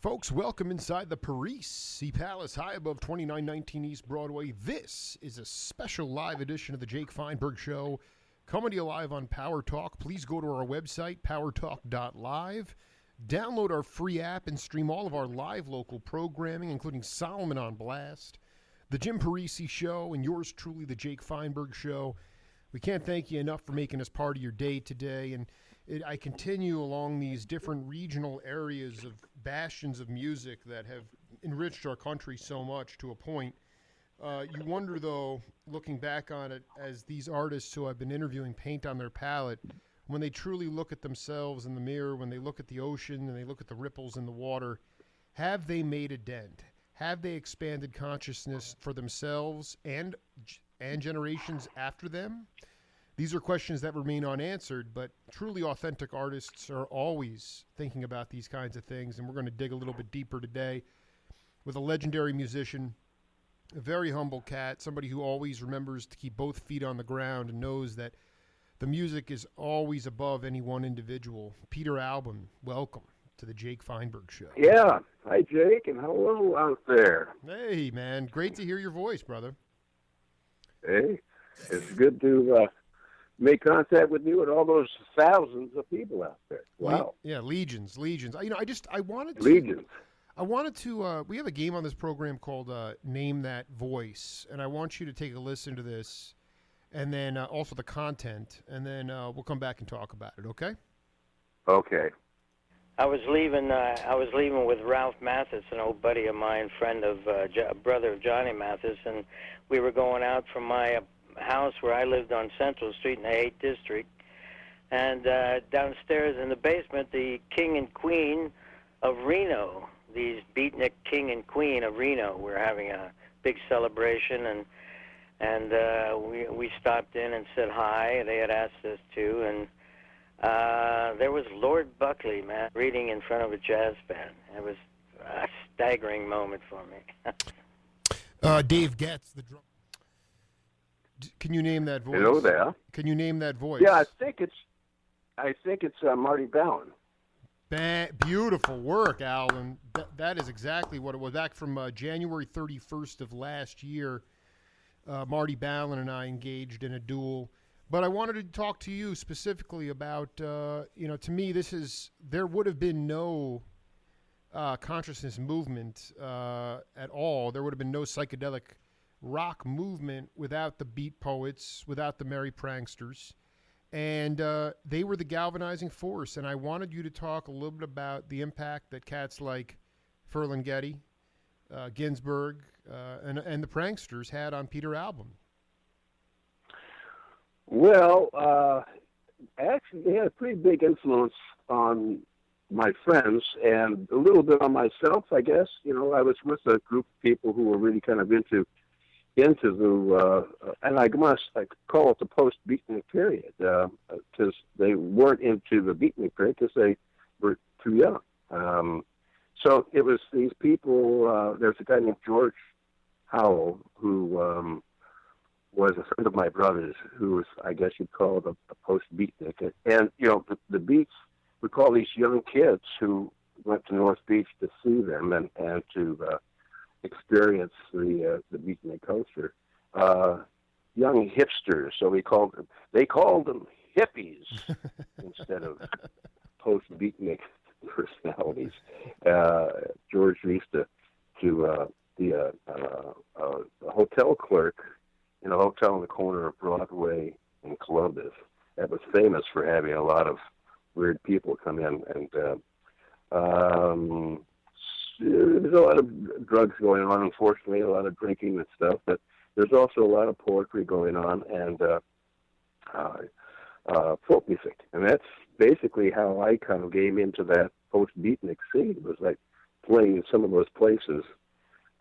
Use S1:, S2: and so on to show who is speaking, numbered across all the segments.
S1: Folks, welcome inside the Parisi Palace, high above 2919 East Broadway. This is a special live edition of the Jake Feinberg Show, coming to you live on Power Talk. Please go to our website, powertalk.live. Download our free app and stream all of our live local programming, including Solomon on Blast, the Jim Parisi Show, and yours truly, the Jake Feinberg Show. We can't thank you enough for making us part of your day today. And I continue along these different regional areas of bastions of music that have enriched our country so much to a point. You wonder, though, looking back on it, as these artists who I've been interviewing paint on their palette, when they truly look at themselves in the mirror, when they look at the ocean and they look at the ripples in the water, have they made a dent? Have they expanded consciousness for themselves and generations after them? These are questions that remain unanswered, but truly authentic artists are always thinking about these kinds of things, and we're going to dig a little bit deeper today with a legendary musician, a very humble cat, somebody who always remembers to keep both feet on the ground and knows that the music is always above any one individual. Peter Albin, welcome to the Jake Feinberg Show.
S2: Yeah. Hi, Jake, and hello out there.
S1: Hey, man. Great to hear your voice, brother.
S2: Hey, it's good to make contact with you and all those thousands of people out there. Wow.
S1: Yeah, legions. I wanted to...
S2: Legions.
S1: We have a game on this program called Name That Voice, and I want you to take a listen to this, and then also the content, and then we'll come back and talk about it, okay?
S2: Okay.
S3: I was leaving with Ralph Mathis, an old buddy of mine, brother of Johnny Mathis, and we were going out from my house where I lived on Central Street in the 8th District, and downstairs in the basement, the king and queen of Reno, these beatnik king and queen of Reno, were having a big celebration, and we stopped in and said hi. They had asked us to, and there was Lord Buckley, man, reading in front of a jazz band. It was a staggering moment for me.
S1: Dave Getz, the drum. Can you name that voice?
S2: Hello there.
S1: Can you name that voice?
S2: Yeah, I think it's Marty Ballin.
S1: Beautiful work, Albin. That is exactly what it was. Back from January 31st of last year, Marty Ballin and I engaged in a duel. But I wanted to talk to you specifically about, to me, there would have been no consciousness movement at all. There would have been no psychedelic rock movement without the beat poets, without the merry pranksters. And they were the galvanizing force. And I wanted you to talk a little bit about the impact that cats like Ferlinghetti, Ginsberg, and the pranksters had on Peter Albin.
S2: Well, actually, they had a pretty big influence on my friends and a little bit on myself, I guess. I was with a group of people who were really kind of into the, and I call it the post-beatnik period, because they weren't into the beatnik period because they were too young. So it was these people, there's a guy named George Howell who was a friend of my brother's who was, I guess you'd call it a post-beatnik. And, the beats, we call these young kids who went to North Beach to see them and to experience the beatnik culture. Young hipsters, so they called them hippies instead of post-beatnik personalities. George used to be a hotel clerk in a hotel in the corner of Broadway in Columbus that was famous for having a lot of weird people come in, and there's a lot of drugs going on, unfortunately, a lot of drinking and stuff, but there's also a lot of poetry going on and folk music. And that's basically how I kind of came into that post-beatnik scene. It was like playing in some of those places,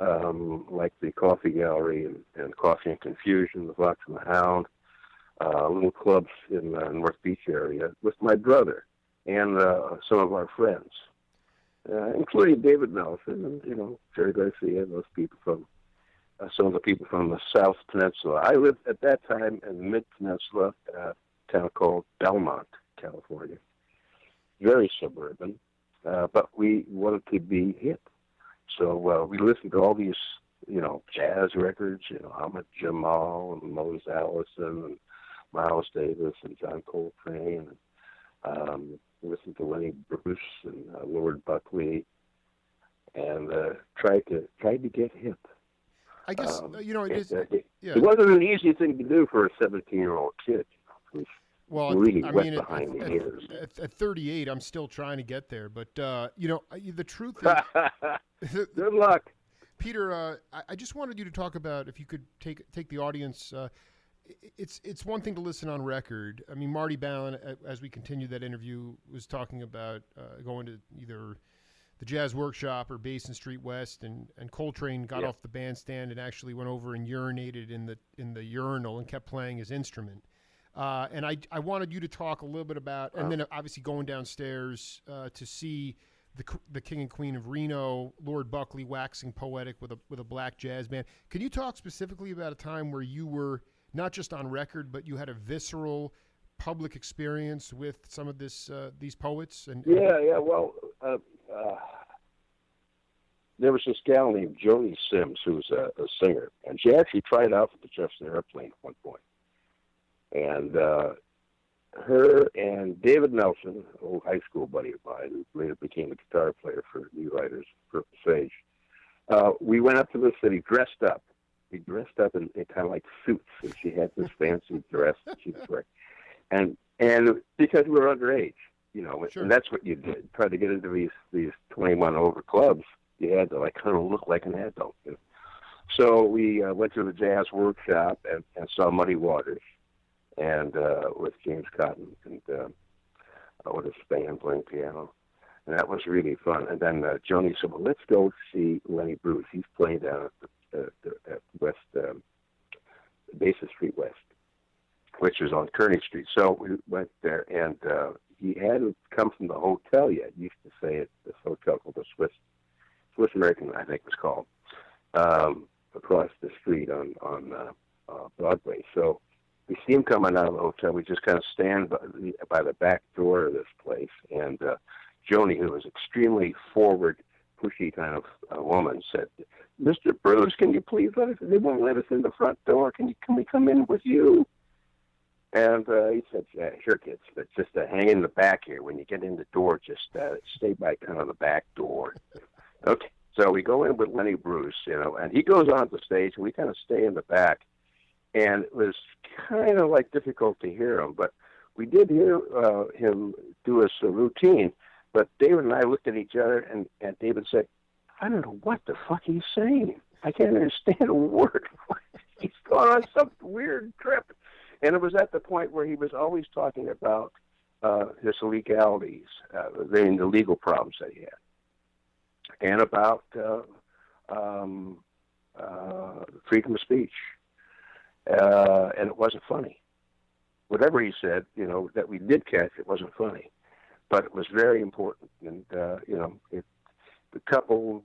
S2: like the Coffee Gallery and Coffee and Confusion, the Fox and the Hound, little clubs in the North Beach area with my brother and some of our friends. Including David Nelson and, Jerry Garcia and those people from, some of the people from the South Peninsula. I lived at that time in the Mid-Peninsula, a town called Belmont, California. Very suburban. but we wanted to be hip. So we listened to all these, jazz records, Ahmad Jamal and Mose Allison and Miles Davis and John Coltrane. And, listened to Lenny Bruce and Lord Buckley, and tried to get hip.
S1: I guess
S2: it wasn't an easy thing to do for a 17-year-old kid.
S1: Well,
S2: really
S1: I
S2: wet
S1: mean,
S2: behind the ears.
S1: At 38, I'm still trying to get there. But the truth is,
S2: good luck,
S1: Peter. I just wanted you to talk about, if you could take the audience. It's one thing to listen on record. I mean, Marty Ballin, as we continue that interview, was talking about going to either the Jazz Workshop or Basin Street West, and Coltrane got off the bandstand and actually went over and urinated in the urinal and kept playing his instrument. And I wanted you to talk a little bit about, and then obviously going downstairs to see the King and Queen of Reno, Lord Buckley, waxing poetic with a black jazz band. Can you talk specifically about a time where you were not just on record, but you had a visceral public experience with some of these poets?
S2: Well, there was this gal named Joni Sims who was a singer, and she actually tried out for the Jefferson Airplane at one point. And her and David Nelson, an old high school buddy of mine, who later became a guitar player for New Riders, Purple Sage, we went up to the city dressed up. We dressed up in kind of like suits, and she had this fancy dress that she was wearing. And because we were underage,
S1: Sure.
S2: and that's what you did. Try to get into these 21 over clubs. You had to kind of look like an adult. So we went to the Jazz Workshop and saw Muddy Waters, and with James Cotton and with his band playing piano. And that was really fun. And then Joni said, well, let's go see Lenny Bruce. He's playing down at West, Basin Street West, which is on Kearney Street. So we went there, and he hadn't come from the hotel yet. He used to say at this hotel called the Swiss American, I think it was called, across the street on Broadway. So we see him coming out of the hotel. We just kind of stand by the back door of this place, and Joni, who was extremely forward, pushy kind of woman, said, Mr. Bruce, can you please let us, they won't let us in the front door. Can we come in with you? And he said, yeah, sure, kids, but just hang in the back here. When you get in the door, just stay by kind of the back door. Okay, so we go in with Lenny Bruce, and he goes on the stage, and we kind of stay in the back. And it was kind of difficult to hear him, but we did hear him do a routine. But David and I looked at each other, and David said, I don't know what the fuck he's saying. I can't understand a word. He's gone on some weird trip. And it was at the point where he was always talking about his legalities, the legal problems that he had, and about freedom of speech. And it wasn't funny. Whatever he said, that we did catch, it wasn't funny. But it was very important. And, a couple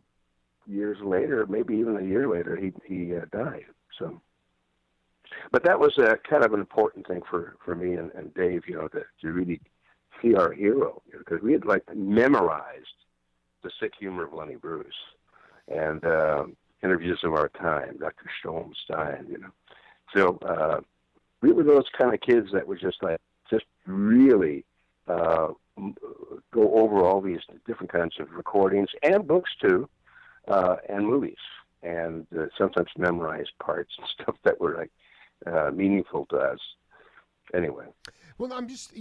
S2: years later, maybe even a year later, he died. So, but that was kind of an important thing for me and Dave, to really see our hero, because we had memorized the sick humor of Lenny Bruce and interviews of our time, Dr. Schoenstein, So we were those kind of kids that would just really go over all these different kinds of recordings and books too, and movies, and sometimes memorize parts and stuff that were meaningful to us. Anyway,
S1: well, I'm just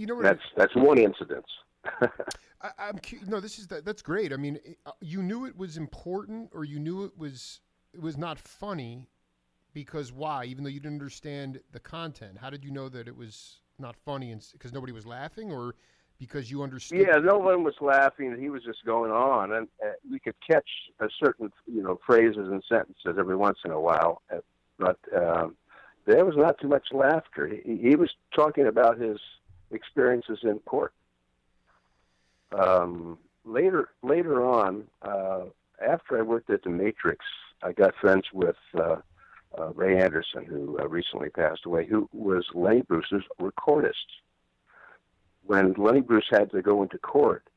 S2: that's one incident.
S1: That's great. I mean, you knew it was important, or you knew it was not funny, because why? Even though you didn't understand the content, how did you know that it was not funny? And because nobody was laughing, or because you understood?
S2: Yeah, no one was laughing. He was just going on, and we could catch a certain, phrases and sentences every once in a while. But there was not too much laughter. He was talking about his experiences in court. Later on, after I worked at the Matrix, I got friends with Ray Anderson, who recently passed away, who was Lenny Bruce's recordist. When Lenny Bruce had to go into court,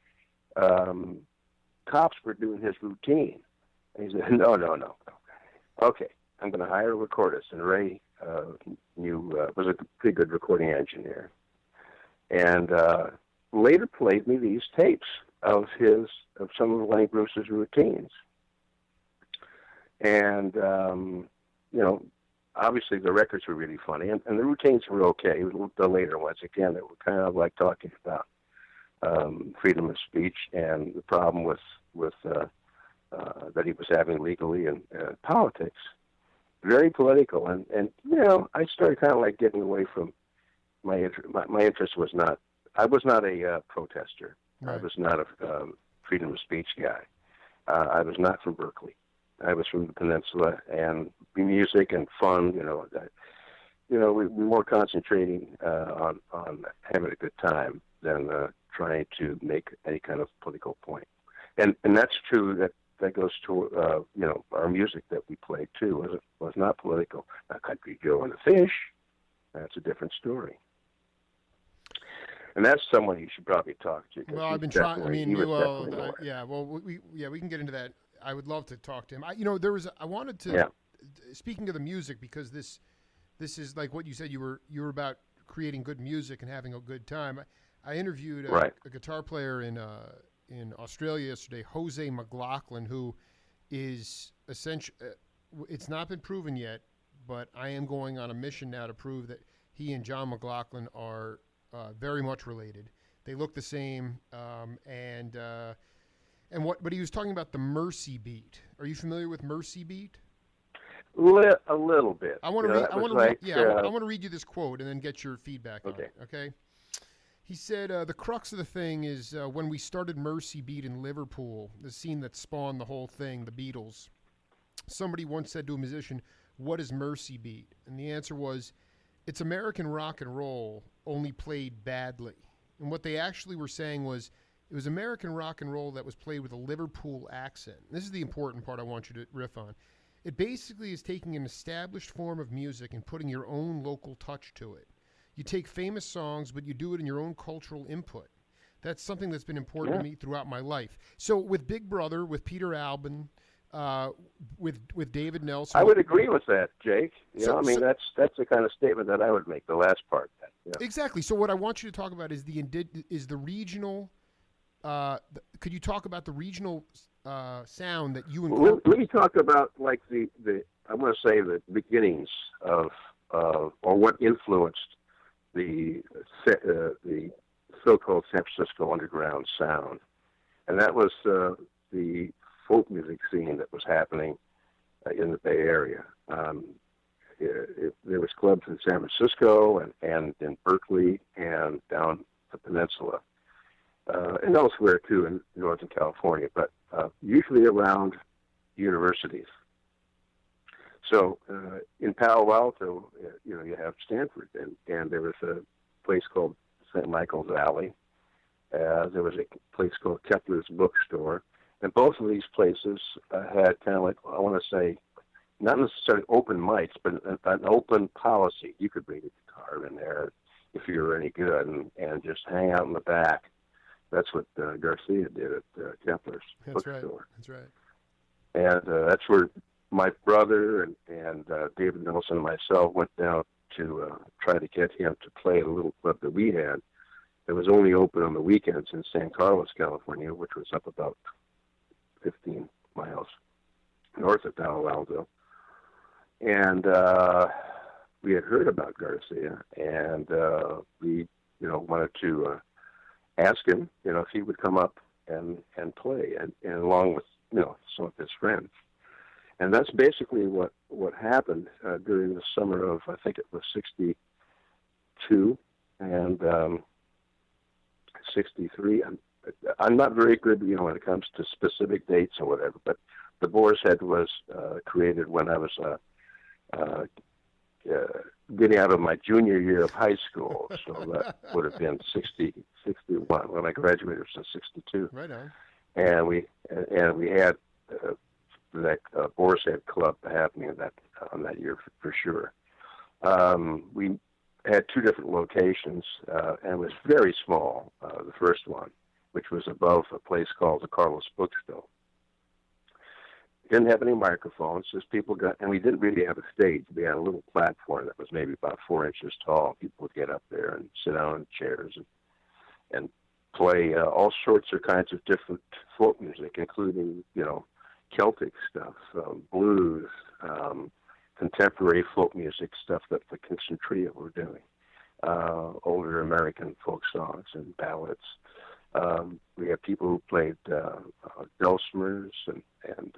S2: cops were doing his routine. And he said, no. Okay, I'm going to hire a recordist. And Ray was a pretty good recording engineer. And later played me these tapes of some of Lenny Bruce's routines. And, obviously the records were really funny, and the routines were okay. The later ones, again, they were kind of like talking about freedom of speech and the problem with that he was having legally in politics. Very political, and I started kind of like getting away from my interest. My interest was not. I was not a protester. Right. I was not a freedom of speech guy. I was not from Berkeley. I was from the Peninsula, and music and fun. We were more concentrating on having a good time than trying to make any kind of political point. And that's true. That goes to our music that we played too. Was not political. Country Joe and the Fish. That's a different story. And that's someone you should probably talk to.
S1: Well, I've been trying. I mean, we can get into that. I would love to talk to him. I wanted to. Yeah. Speaking of the music, because this is like what you said. You were about creating good music and having a good time. I interviewed a guitar player in Australia yesterday, Jose McLaughlin, who is essentially. It's not been proven yet, but I am going on a mission now to prove that he and John McLaughlin are very much related. They look the same, but he was talking about the Mercy beat. Are you familiar with Mercy beat?
S2: A little bit.
S1: I want to read you this quote and then get your feedback on it. Okay. He said, the crux of the thing is when we started Mercy Beat in Liverpool, the scene that spawned the whole thing, the Beatles, somebody once said to a musician, "What is Mercy Beat?" And the answer was, "It's American rock and roll, only played badly." And what they actually were saying was, it was American rock and roll that was played with a Liverpool accent. This is the important part I want you to riff on. It basically is taking an established form of music and putting your own local touch to it. You take famous songs, but you do it in your own cultural input. That's something that's been important to me throughout my life. So with Big Brother, with Peter Albin, with David Nelson,
S2: I would agree with that, Jake. That's the kind of statement that I would make. The last part.
S1: Exactly. So what I want you to talk about is the regional. Could you talk about the regional sound that you incorporate?
S2: Let me talk about like the I want to say the beginnings of or what influenced the so-called San Francisco underground sound, and that was the folk music scene that was happening in the Bay Area. There was clubs in San Francisco and in Berkeley and down the peninsula. And elsewhere too in Northern California, but usually around universities. So in Palo Alto, you have Stanford, and there was a place called St. Michael's Alley. There was a place called Kepler's Bookstore, and both of these places had kind of like, I want to say, not necessarily open mics, but an open policy. You could bring a guitar in there if you were any good, and just hang out in the back. That's what Garcia did at Kepler's Bookstore.
S1: That's right.
S2: And that's where my brother and David Nelson and myself went down to try to get him to play at a little club that we had that was only open on the weekends in San Carlos, California, which was up about 15 miles north of Palo Alto. And we had heard about Garcia, and we, wanted to ask him, if he would come up and play, and along with, some of his friends. And that's basically what happened during the summer of, I think it was 62 and 63. I'm not very good, when it comes to specific dates or whatever, but the Boar's Head was created when I was getting out of my junior year of high school, so that would have been 61 when I graduated was in 62.
S1: Right on.
S2: And we had that Boar's Head Club happening on that year for sure. We had two different locations, and it was very small, the first one, which was above a place called the Carlos Bookstore. Didn't have any microphones, just people and we didn't really have a stage. We had a little platform that was maybe about 4 inches tall. People would get up there and sit down in chairs and play all sorts of kinds of different folk music, including, Celtic stuff, blues, contemporary folk music stuff that the Kingston Trio were doing, older American folk songs and ballads. We had people who played dulcimers and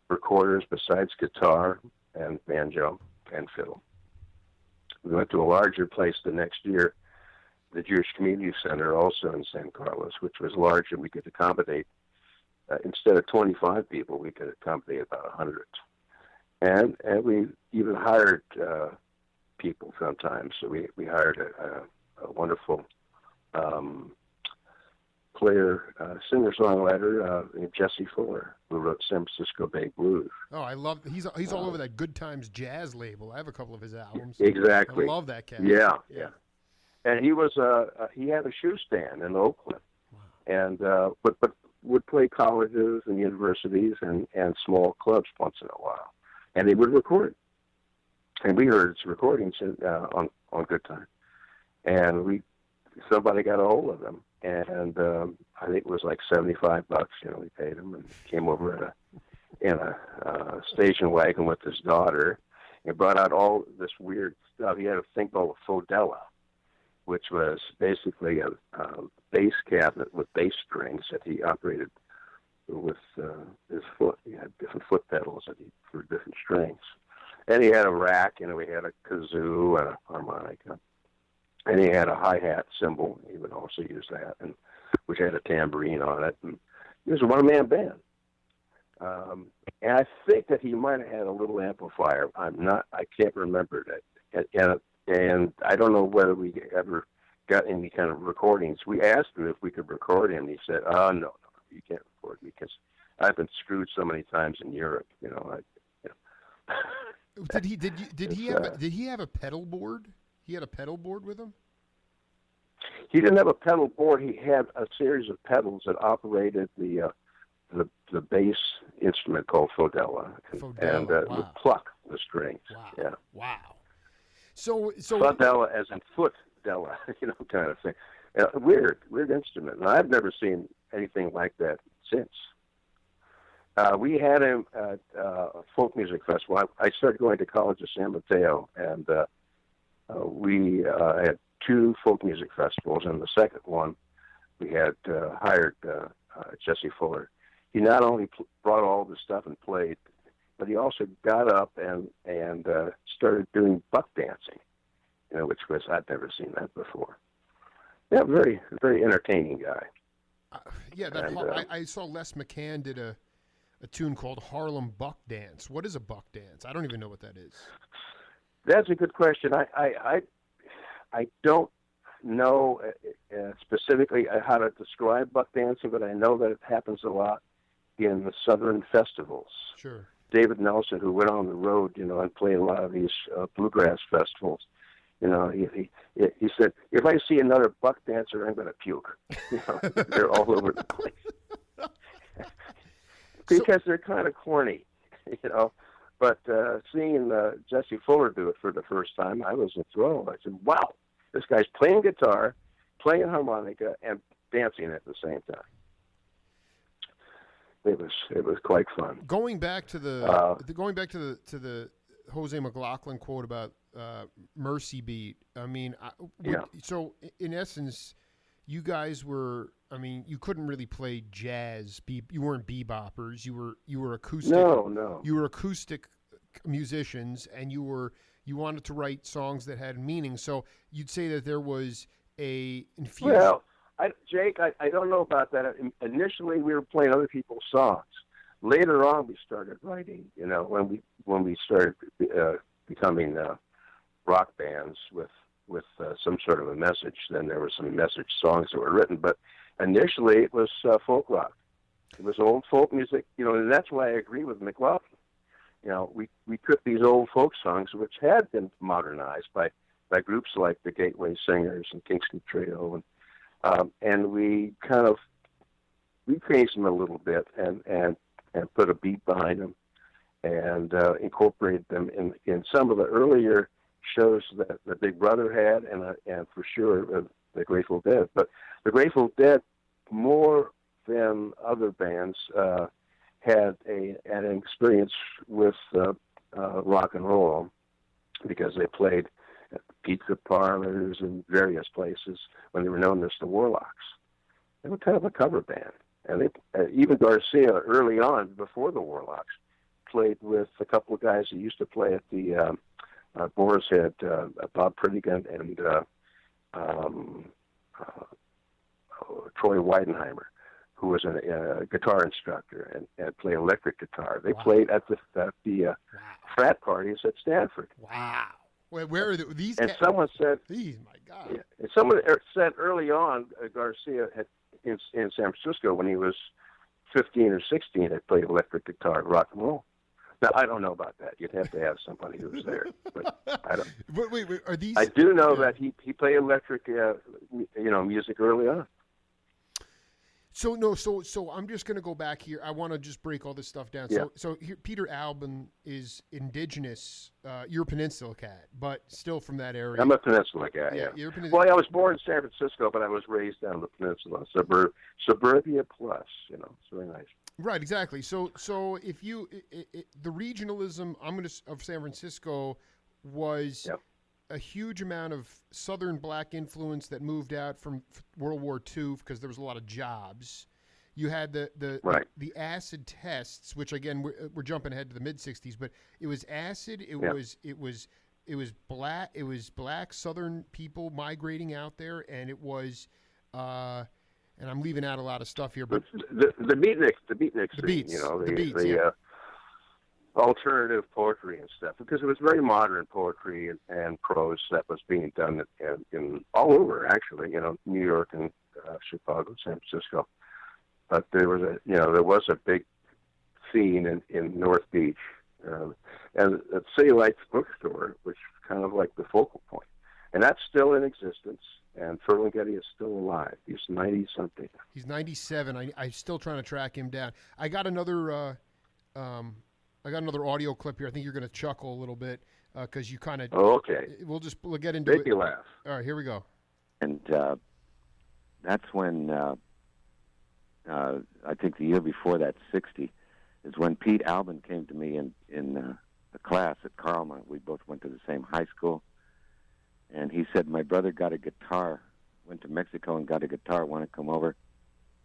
S2: recorders besides guitar and banjo and fiddle. We went to a larger place the next year, the Jewish Community Center, also in San Carlos, which was larger. We could accommodate, instead of 25 people, we could accommodate about 100. And we even hired people sometimes. So we hired a wonderful player, singer-songwriter named Jesse Fuller, who wrote San Francisco Bay Blues.
S1: Oh, I love. He's all over that Good Times Jazz label. I have a couple of his albums.
S2: Exactly.
S1: I love that cat.
S2: Yeah. And he was he had a shoe stand in Oakland, wow. And but would play colleges and universities and small clubs once in a while, and he would record. And we heard his recordings on Good Time, and somebody got a hold of him. And I think it was like $75. We paid him, and came over in a station wagon with his daughter, and brought out all this weird stuff. He had a thing called a Fodella, which was basically a bass cabinet with bass strings that he operated with his foot. He had different foot pedals for different strings, and he had a rack. We had a kazoo and a harmonica. And he had a hi-hat cymbal. He would also use that, which had a tambourine on it. And he was a one-man band. And I think that he might have had a little amplifier. I can't remember that. And I don't know whether we ever got any kind of recordings. We asked him if we could record him. He said, no, you can't record me because I've been screwed so many times in Europe.
S1: Did he have a pedal board? He had a pedal board with him?
S2: He didn't have a pedal board. He had a series of pedals that operated the bass instrument called Fodella. And
S1: wow.
S2: would pluck the strings.
S1: Wow.
S2: Yeah.
S1: Wow. So
S2: Fodella as in foot-della, kind of thing. Weird instrument. And I've never seen anything like that since. We had him at a folk music festival. I started going to college at San Mateo, and we had 2 folk music festivals, and the second one we had hired Jesse Fuller. He not only brought all the stuff and played, but he also got up and started doing buck dancing, which was, I'd never seen that before. Yeah, very, very entertaining guy.
S1: I saw Les McCann did a tune called Harlem Buck Dance. What is a buck dance? I don't even know what that is.
S2: That's a good question. I don't know specifically how to describe buck dancing, but I know that it happens a lot in the southern festivals.
S1: Sure.
S2: David Nelson, who went on the road, and played a lot of these bluegrass festivals, he said, if I see another buck dancer, I'm going to puke. They're all over the place. Because they're kind of corny, But seeing Jesse Fuller do it for the first time, I was enthralled. I said, wow, this guy's playing guitar, playing harmonica, and dancing at the same time. It was quite fun.
S1: Going back to the Jose McLaughlin quote about Mercy Beat. So in essence, you guys were. You couldn't really play jazz. You weren't beboppers. You were acoustic.
S2: No.
S1: You were acoustic musicians, and you wanted to write songs that had meaning. So you'd say that there was a infusion.
S2: Well, Jake, I don't know about that. Initially, we were playing other people's songs. Later on, we started writing. When we started becoming rock bands with some sort of a message, then there were some message songs that were written. But initially, it was folk rock. It was old folk music, and that's why I agree with McLaughlin. We took these old folk songs, which had been modernized by groups like the Gateway Singers and Kingston Trio, and we kind of we changed them a little bit and put a beat behind them and incorporated them in some of the earlier shows that the Big Brother had, and for sure the Grateful Dead. But the Grateful Dead, more than other bands, had an experience with rock and roll, because they played at pizza parlors and various places when they were known as the Warlocks. They were kind of a cover band, and they even Garcia early on, before the Warlocks, played with a couple of guys that used to play at the Boar's Head, Bob Pritigan and Troy Weidenheimer, who was a guitar instructor and played electric guitar. They played at the frat parties at Stanford.
S1: Wow. Where are these?
S2: And someone said,
S1: "These, my God."
S2: Yeah, and someone said early on, Garcia had in San Francisco when he was 15 or 16 had played electric guitar and rock and roll. Now, I don't know about that. You'd have to have somebody who was there. But I don't.
S1: Wait, are these?
S2: I do know that he played electric, music early on.
S1: So I'm just going to go back here. I want to just break all this stuff down.
S2: Yeah.
S1: So here, Peter Albin is indigenous. You're a Peninsula cat, but still from that area.
S2: I'm a Peninsula guy.
S1: Yeah,
S2: Yeah.
S1: you're a Peninsula.
S2: Well, I was born in San Francisco, but I was raised down the Peninsula, suburbia plus. It's very nice.
S1: Right, exactly. So if you the regionalism of San Francisco was a huge amount of Southern black influence that moved out from World War II because there was a lot of jobs. You had the acid tests, which again we're jumping ahead to the mid '60s, but it was acid. It was black Southern people migrating out there, and it was. And I'm leaving out a lot of stuff here, but
S2: the beatnik scene,
S1: beats,
S2: the alternative poetry and stuff, because it was very modern poetry and prose that was being done in all over, actually, New York and Chicago, San Francisco. But there was a big scene in North Beach, and the City Lights bookstore, which is kind of like the focal point, and that's still in existence. And Ferlinghetti is still alive. He's 90-something.
S1: He's 97. I'm still trying to track him down. I got another audio clip here. I think you're going to chuckle a little bit because you kind of.
S2: Oh, okay.
S1: We'll get into
S2: Make
S1: it.
S2: me laugh.
S1: All right, here we go.
S4: And that's when I think the year before that, 60, is when Pete Albin came to me in a class at Carlmont. We both went to the same high school. And he said, my brother got a guitar, went to Mexico and got a guitar, want to come over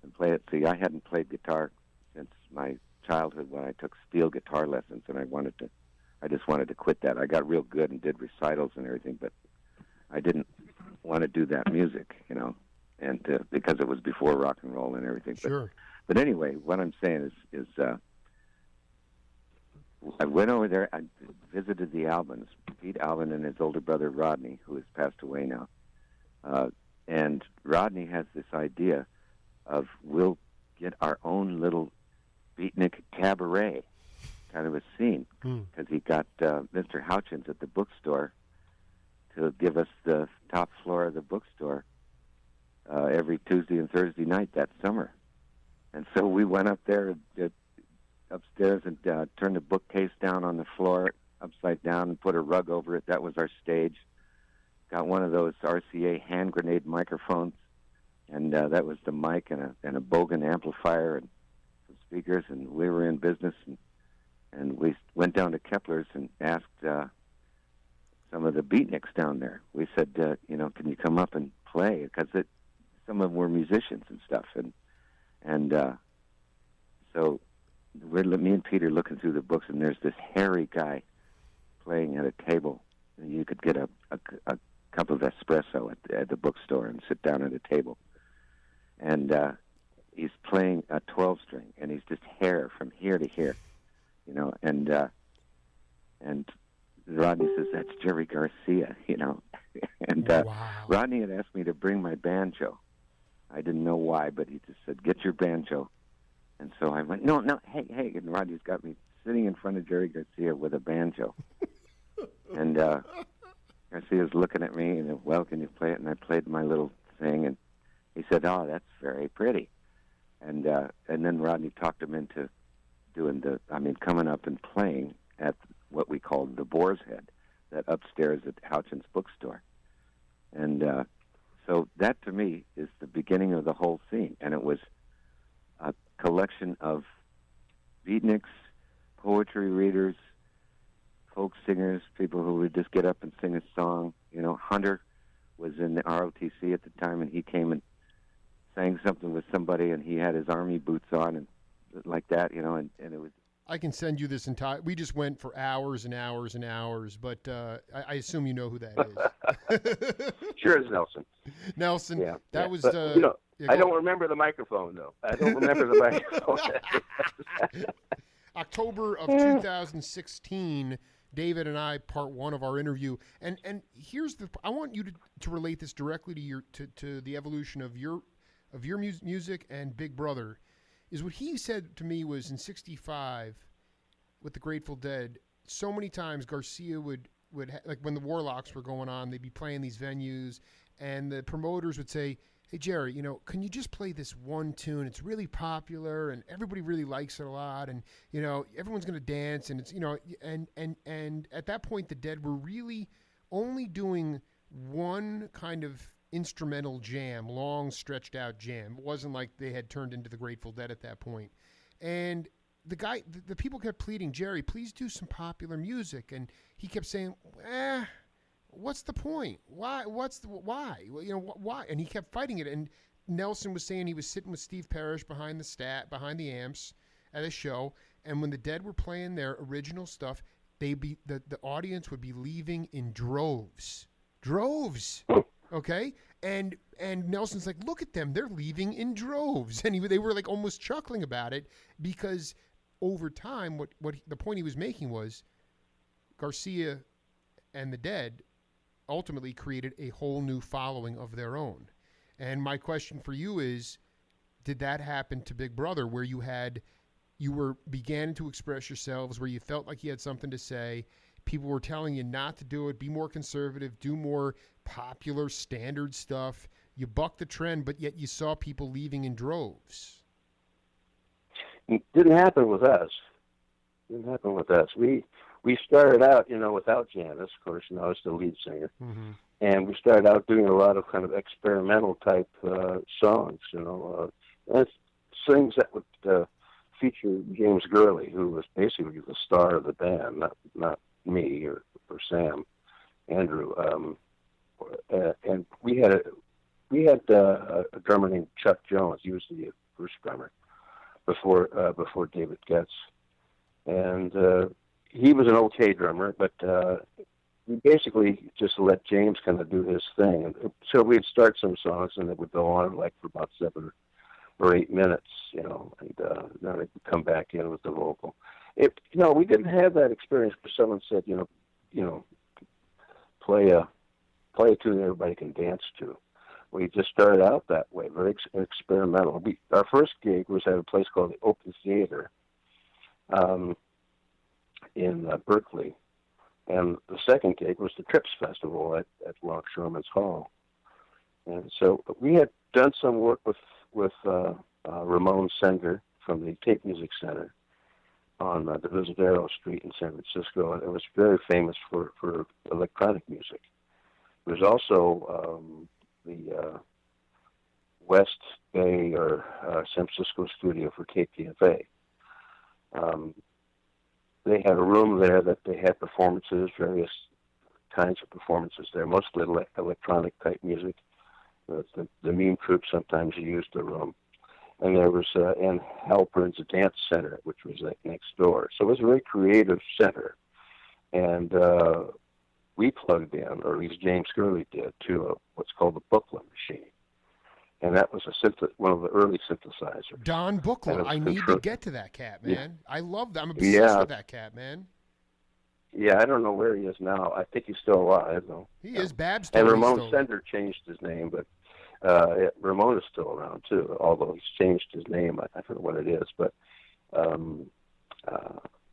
S4: and play it. See, I hadn't played guitar since my childhood when I took steel guitar lessons, and I just wanted to quit that. I got real good and did recitals and everything, but I didn't want to do that music, and because it was before rock and roll and everything.
S1: Sure.
S4: But anyway, what I'm saying is I went over there. I visited the Albins, Pete Albin and his older brother Rodney, who has passed away now. And Rodney has this idea of we'll get our own little beatnik cabaret kind of a scene, because he got Mr. Houchins at the bookstore to give us the top floor of the bookstore every Tuesday and Thursday night that summer. And so we went up there upstairs and turned the bookcase down on the floor upside down and put a rug over it. That was our stage. Got one of those RCA hand grenade microphones, and that was the mic and a Bogan amplifier and some speakers, and we were in business. And we went down to Kepler's and asked some of the beatniks down there. We said, can you come up and play? Because some of them were musicians and stuff. And so me and Peter looking through the books, and there's this hairy guy playing at a table. And you could get a cup of espresso at the bookstore and sit down at a table. And he's playing a 12-string, and he's just hair from here to here, and Rodney says, that's Jerry Garcia, And
S1: Wow.
S4: Rodney had asked me to bring my banjo. I didn't know why, but he just said, get your banjo. And so I went, no, hey. And Rodney's got me sitting in front of Jerry Garcia with a banjo. And Garcia's looking at me and, well, can you play it? And I played my little thing. And he said, oh, that's very pretty. and then Rodney talked him into coming up and playing at what we called the Boar's Head, that upstairs at Houchin's bookstore. And so that, to me, is the beginning of the whole scene. And it was a collection of beatniks, poetry readers, folk singers, people who would just get up and sing a song. You know, Hunter was in the ROTC at the time, and he came and sang something with somebody, and he had his army boots on and like that, you know, and it was...
S1: I can send you this entire... We just went for hours and hours and hours, but I assume you know who that is.
S2: Sure, it's Nelson.
S1: Nelson,
S2: yeah,
S1: that was...
S2: But, I don't remember the microphone, though. I don't remember the microphone.
S1: October of 2016, David and I, part one of our interview, and here's the... I want you to relate this directly to the evolution of your music and Big Brother. Is what he said to me was in '65 with the Grateful Dead, so many times Garcia would like when the Warlocks were going on, they'd be playing these venues, and the promoters would say, "Hey Jerry, can you just play this one tune? It's really popular and everybody really likes it a lot, and everyone's going to dance, and it's and at that point the Dead were really only doing one kind of instrumental jam, long stretched out jam. It wasn't like they had turned into the Grateful Dead at that point. And the people kept pleading, Jerry, please do some popular music. And he kept saying, what's the point? Why? Why? Why? And he kept fighting it. And Nelson was saying he was sitting with Steve Parrish behind the amps at a show. And when the Dead were playing their original stuff, the audience would be leaving in droves. Okay, and Nelson's like, look at them, they're leaving in droves, and they were like almost chuckling about it, because over time, what the point he was making was, Garcia and the Dead ultimately created a whole new following of their own. And my question for you is, did that happen to Big Brother, where you began to express yourselves, where you felt like you had something to say? People were telling you not to do it, be more conservative, do more popular standard stuff. You bucked the trend, but yet you saw people leaving in droves.
S2: It didn't happen with us. We started out, without Janice, of course, I was the lead singer.
S1: Mm-hmm.
S2: And we started out doing a lot of kind of experimental type songs, and things that would feature James Gurley, who was basically the star of the band, not me or Sam, Andrew, and we had a drummer named Chuck Jones. He was the first drummer before David Getz, and he was an okay drummer, but we basically just let James kind of do his thing. And so we'd start some songs, and it would go on like for about 7 or 8 minutes, and then it would come back in with the vocal. We didn't have that experience where someone said, play a tune everybody can dance to. We just started out that way, very experimental. Our first gig was at a place called the Open Theater in Berkeley, and the second gig was the Trips Festival at Longshoremen's Hall. And so we had done some work with Ramon Sender from the Tape Music Center on the Visadero Street in San Francisco, and it was very famous for electronic music. There's also the West Bay or San Francisco studio for KPFA. They had a room there that they had performances, various kinds of performances there, mostly electronic type music. The Meme Troupe sometimes used the room. And there was Ann Halpern's Dance Center, which was next door. So it was a very creative center. And we plugged in, or at least James Gurley did, to what's called the Booklet machine. And that was one of the early synthesizers.
S1: Don Booklet. I need to get to that cat, man. Yeah. I love that. I'm obsessed with that cat, man.
S2: Yeah, I don't know where he is now. I think he's still alive, though.
S1: He is. Babs.
S2: And Ramon Sender changed his name, but Ramon is still around too, although he's changed his name. I don't know what it is, but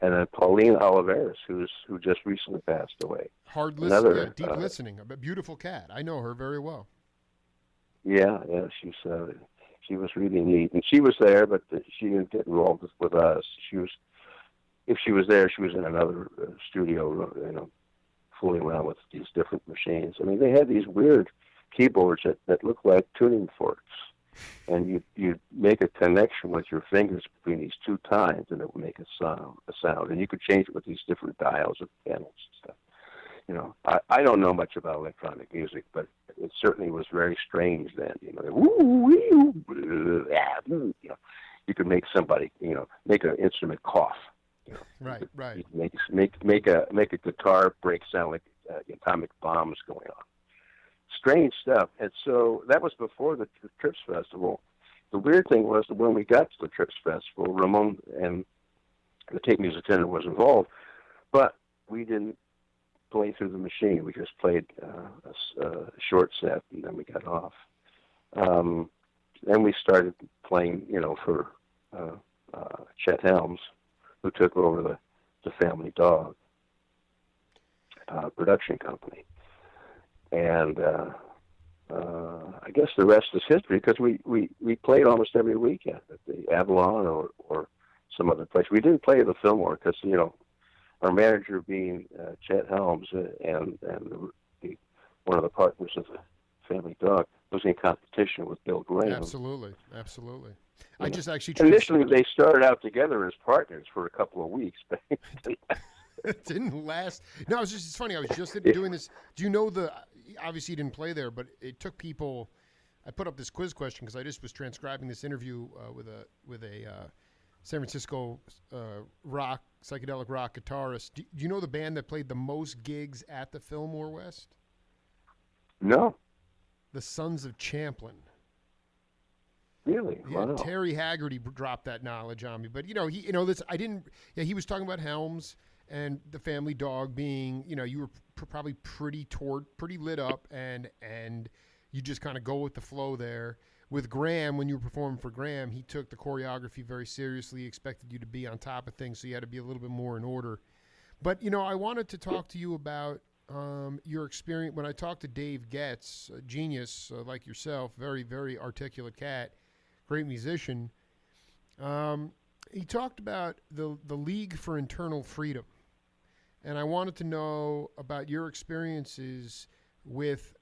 S2: and then Pauline Oliveras, who just recently passed away.
S1: Hard listening, deep listening. A beautiful cat. I know her very well.
S2: Yeah, she's She was really neat, and she was there, but she didn't get involved with us. If she was there, she was in another studio, fooling around with these different machines. I mean, they had these weird keyboards that looked like tuning forks, and you make a connection with your fingers between these two times, and it would make a sound, and you could change it with these different dials and panels and stuff. I don't know much about electronic music, but it certainly was very strange then. You could make somebody, make an instrument cough.
S1: Right.
S2: Make a guitar break sound like atomic bombs going on. Strange stuff. And so that was before the Trips Festival. The weird thing was that when we got to the Trips Festival, Ramon and the tape music attendant was involved, but we didn't play through the machine. We just played a short set, and then we got off. Then we started playing, for Chet Helms, who took over the Family Dog production company. And I guess the rest is history, because we played almost every weekend at the Avalon or some other place. We didn't play at the Fillmore because, our manager being Chet Helms and one of the partners of the Family Dog was in competition with Bill Graham.
S1: Absolutely. I just actually
S2: initially they started out together as partners for a couple of weeks, but
S1: it didn't last. No, it's funny. I was just doing this. Do you know obviously you didn't play there, but it took people. I put up this quiz question because I just was transcribing this interview with a San Francisco psychedelic rock guitarist. Do you know the band that played the most gigs at the Fillmore West?
S2: No.
S1: The Sons of Champlin.
S2: Really?
S1: Yeah,
S2: wow.
S1: Terry Haggerty dropped that knowledge on me, but he was talking about Helms and the Family Dog being, you were probably pretty lit up, and you just kind of go with the flow there. With Graham, when you were performing for Graham, he took the choreography very seriously, expected you to be on top of things, so you had to be a little bit more in order. But, I wanted to talk to you about your experience. When I talked to Dave Getz, a genius like yourself, very, very articulate cat, great musician, he talked about the League for Internal Freedom. And I wanted to know about your experiences with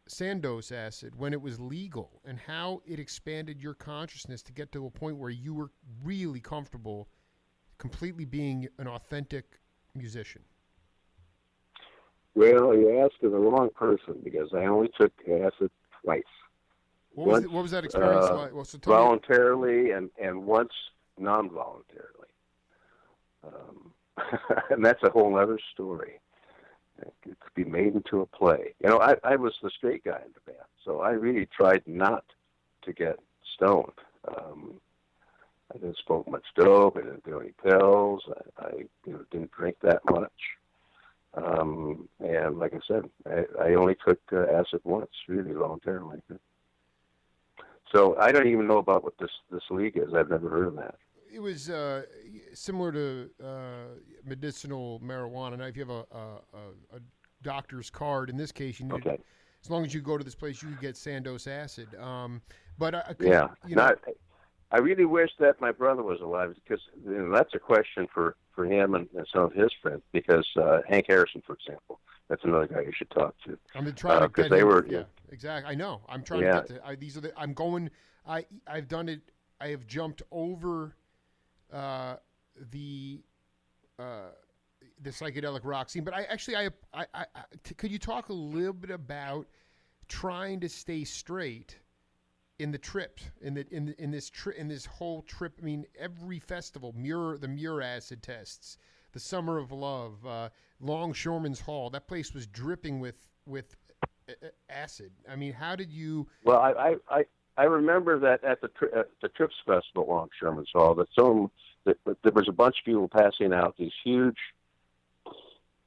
S1: Sandoz acid when it was legal, and how it expanded your consciousness to get to a point where you were really comfortable completely being an authentic musician.
S2: Well, you're asking the wrong person, because I only took acid twice.
S1: What was that experience like? Well, so
S2: voluntarily and once non-voluntarily. And that's a whole other story. It could be made into a play. I was the straight guy in the band, so I really tried not to get stoned. I didn't smoke much dope. I didn't do any pills. I didn't drink that much. And like I said, I only took acid once, really voluntarily. So I don't even know about what this league is. I've never heard of that.
S1: It was similar to medicinal marijuana. Now, if you have a doctor's card, in this case, you need as long as you go to this place, you get Sandoz acid.
S2: I really wish that my brother was alive, because that's a question for him and some of his friends. Because Hank Harrison, for example, that's another guy you should talk to.
S1: I'm trying to get
S2: they
S1: him.
S2: were.
S1: Yeah, exactly. I know. I'm trying to get to. These are the. I'm going. I've done it. I have jumped over the psychedelic rock scene, but could you talk a little bit about trying to stay straight in the trip, in this whole trip? I mean, every festival, the Muir acid tests, the Summer of Love, Longshoreman's Hall, that place was dripping with acid. I mean, how did you?
S2: Well, I remember that at the Trips Festival at Longshoreman's Hall, that there was a bunch of people passing out these huge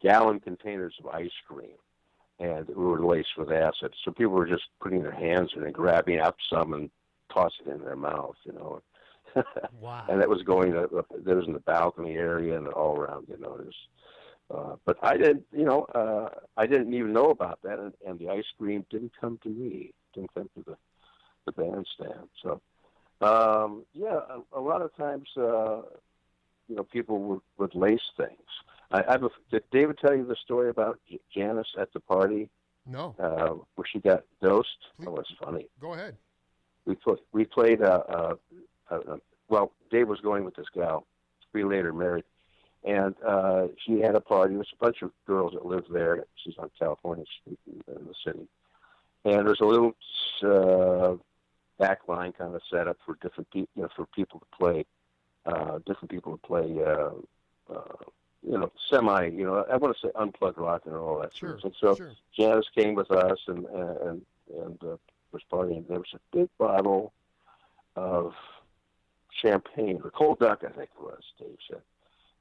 S2: gallon containers of ice cream, and we were laced with acid. So people were just putting their hands in and grabbing out some and tossing it in their mouth,
S1: Wow.
S2: And that was going there was in the balcony area and all around, but I didn't, I didn't even know about that, and the ice cream didn't come to me. It didn't come to the bandstand. So Yeah, a lot of times, people would lace things. Did David tell you the story about Janice at the party
S1: No.
S2: where she got dosed?
S1: Please,
S2: Oh, it's funny.
S1: go ahead.
S2: We played. Well, Dave was going with this gal. 3 later, married, and she had a party. There was a bunch of girls that lived there. She's on California Street in the city, and there's a little back line kind of set up for different people, for people to play, different people to play, semi, I want to say unplugged rock and all that
S1: Sure.
S2: sort of thing. So
S1: Sure.
S2: Janice came with us and was partying. There was a big bottle of champagne, or cold duck, I think it was, Dave said.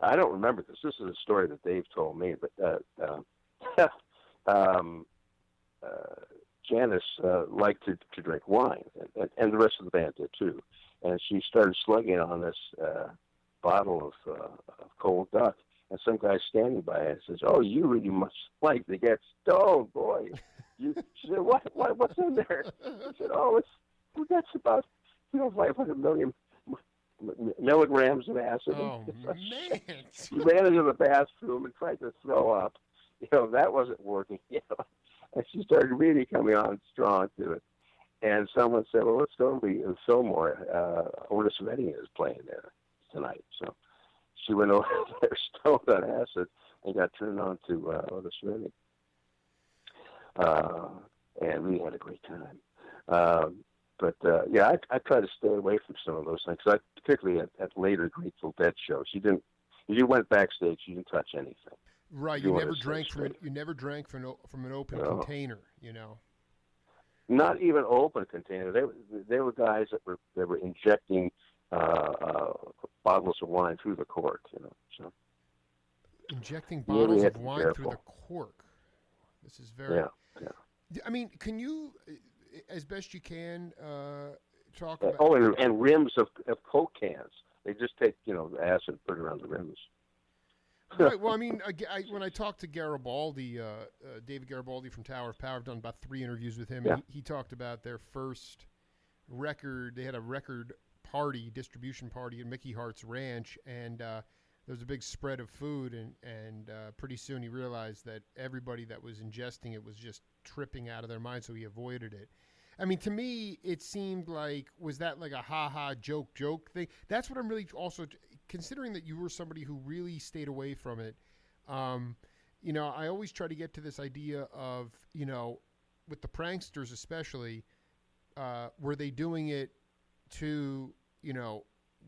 S2: I don't remember this. This is a story that Dave told me, but Janice liked to drink wine, and the rest of the band did too. And she started slugging on this bottle of cold duck, and some guy standing by it says, "Oh, you really must like to get stoned, boy." She said, "What's in there?" He said, "Oh, that's about 500 million milligrams of acid."
S1: Oh, man.
S2: She ran into the bathroom and tried to throw up. That wasn't working. And she started really coming on strong to it. And someone said, "Well, let's go to Fillmore. Otis Redding is playing there tonight." So she went over there, stoned on acid, and got turned on to Otis Redding. And we had a great time. I try to stay away from some of those things. Particularly at later Grateful Dead shows, if you went backstage, you didn't touch anything.
S1: Right. You never drank from an open container.
S2: Not even open container. They were guys that were injecting bottles of wine through the cork. So
S1: injecting bottles of wine
S2: careful.
S1: through the cork. This is very.
S2: Yeah.
S1: I mean, can you, as best you can, talk about?
S2: Oh, and rims of Coke cans. They just take acid and put it around the rims.
S1: Right. Well, I mean, when I talked to Garibaldi, David Garibaldi from Tower of Power, I've done about 3 interviews with him.
S2: Yeah.
S1: And he talked about their first record. They had a record distribution party at Mickey Hart's Ranch, and there was a big spread of food, and pretty soon he realized that everybody that was ingesting it was just tripping out of their mind, so he avoided it. I mean, to me, it seemed like, was that like a ha-ha joke thing? That's what I'm really also, considering that you were somebody who really stayed away from it. I always try to get to this idea of, with the pranksters especially, were they doing it to,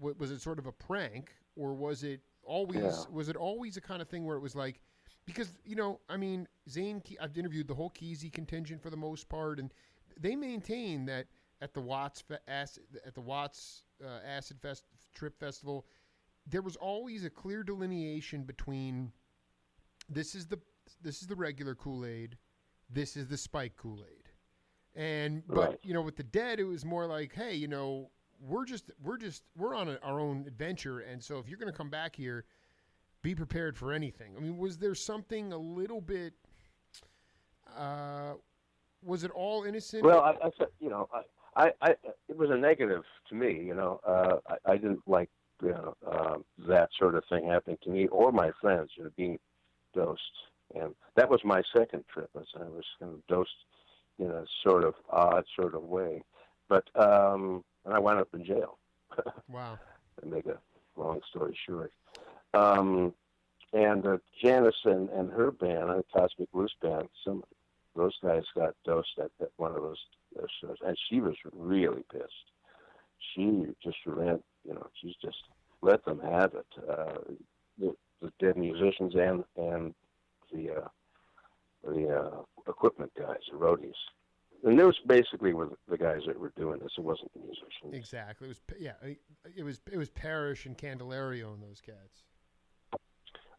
S1: was it sort of a prank, or was it always a kind of thing where it was like, because, Zane, I've interviewed the whole Kesey contingent for the most part, and they maintain that at the Watts Acid Trip Festival, there was always a clear delineation between this is the regular Kool-Aid, this is the spike Kool-Aid, but with the Dead, it was more like, hey, we're on our own adventure, and so if you're going to come back here, be prepared for anything. I mean, was there something a little bit? Was it all innocent?
S2: Well, I said, it was a negative to me. I didn't like that sort of thing happening to me or my friends, being dosed, and that was my second trip. I was kind of dosed in a sort of odd sort of way, but and I wound up in jail.
S1: Wow.
S2: To make a long story short. And Janice and her band, the Cosmic Blues Band, those guys got dosed at one of those shows, and she was really pissed. She just ran, she's just let them have it. The Dead musicians and the equipment guys, the roadies. And those basically were the guys that were doing this. It wasn't the musicians.
S1: Exactly. It was Parrish and Candelario and those cats.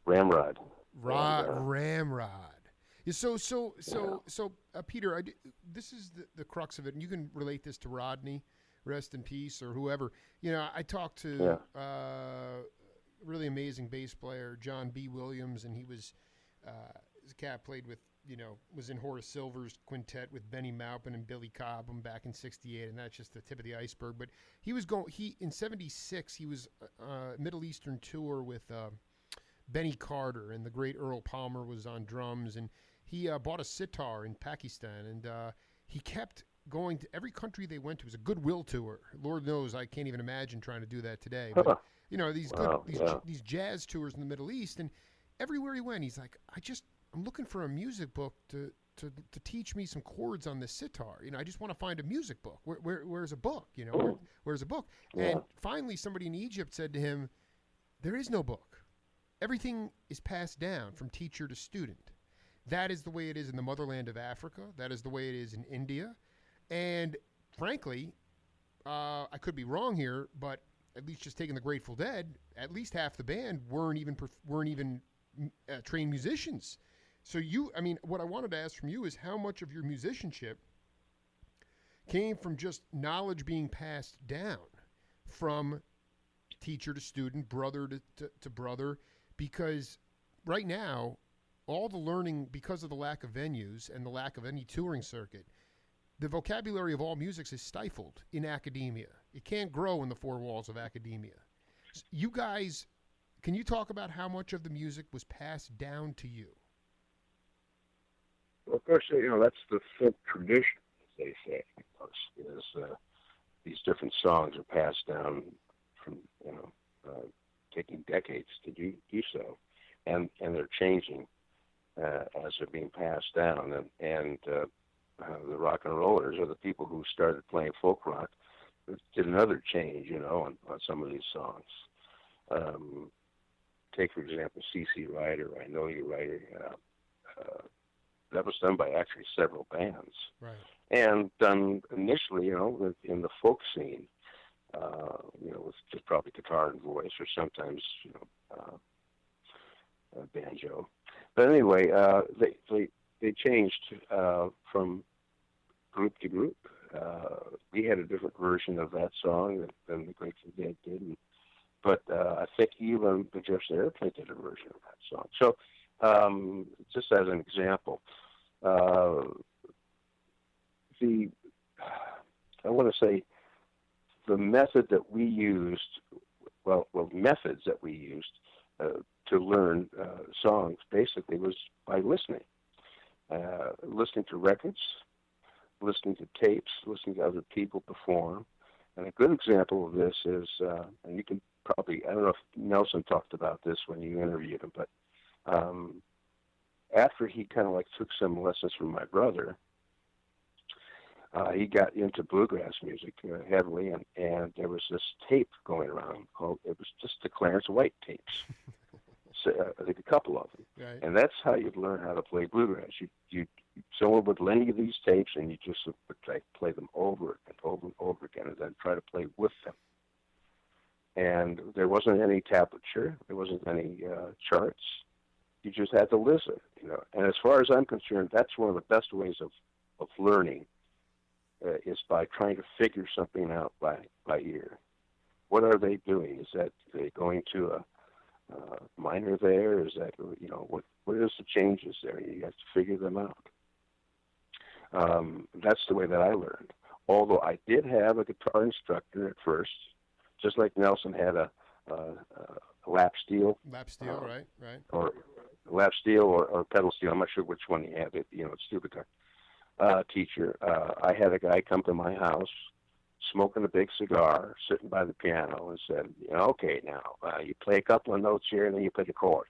S2: Ramrod.
S1: Ramrod. So, Peter, this is the crux of it, and you can relate this to Rodney, rest in peace, or whoever. I talked to a really amazing bass player, John B. Williams, and he was a cat played with was in Horace Silver's quintet with Benny Maupin and Billy Cobham back in '68, and that's just the tip of the iceberg. But in '76 he was Middle Eastern tour with Benny Carter, and the great Earl Palmer was on drums, and he bought a sitar in Pakistan, and he kept going to every country they went to. It was a goodwill tour. Lord knows I can't even imagine trying to do that today. But these jazz tours in the Middle East, and everywhere he went, he's like, I'm looking for a music book to teach me some chords on the sitar. I just want to find a music book. Where's a book? Where's a book?
S2: Yeah.
S1: And finally, somebody in Egypt said to him, "There is no book. Everything is passed down from teacher to student. That is the way it is in the motherland of Africa. That is the way it is in India." And frankly, I could be wrong here, but at least just taking the Grateful Dead, at least half the band weren't even trained musicians. So what I wanted to ask from you is how much of your musicianship came from just knowledge being passed down from teacher to student, brother to brother, because right now, all the learning, because of the lack of venues and the lack of any touring circuit, the vocabulary of all music is stifled in academia. It can't grow in the four walls of academia. You guys, can you talk about how much of the music was passed down to you?
S2: Well, of course, that's the folk tradition, as they say. Of course, is these different songs are passed down from taking decades to do so, and they're changing as they're being passed down, and the rock and rollers are the people who started playing folk rock did another change, on some of these songs. Take, for example, C.C. Ryder, I Know You Ryder. That was done by actually several bands.
S1: Right.
S2: And done initially, in the folk scene, with just probably guitar and voice, or sometimes, banjo. But anyway, they changed from group to group. We had a different version of that song than the Grateful Dead did, but I think even the Jefferson Airplane did a version of that song. So, just as an example, I want to say the method that we used, methods that we used to learn songs basically was by listening. Listening to records, listening to tapes, listening to other people perform. And a good example of this is, and you can probably, I don't know if Nelson talked about this when you interviewed him, but after he kind of took some lessons from my brother, he got into bluegrass music heavily, and there was this tape going around it was just the Clarence White tapes. So, I think a couple of them.
S1: Right.
S2: And that's how you'd learn how to play bluegrass. Someone would lend you these tapes, and you just would play them over and over and over again, and then try to play with them. And there wasn't any tablature, there wasn't any charts. You just had to listen, And as far as I'm concerned, that's one of the best ways of learning is by trying to figure something out by ear. What are they doing? Is that they going to a minor there? Is that, what is the changes there? You have to figure them out. That's the way that I learned. Although I did have a guitar instructor at first, just like Nelson had a lap steel.
S1: Lap steel, right.
S2: Or lap steel or pedal steel. I'm not sure which one he had. It's steel guitar. Teacher. I had a guy come to my house, smoking a big cigar, sitting by the piano, and said, "Okay, now you play a couple of notes here, and then you play the chords.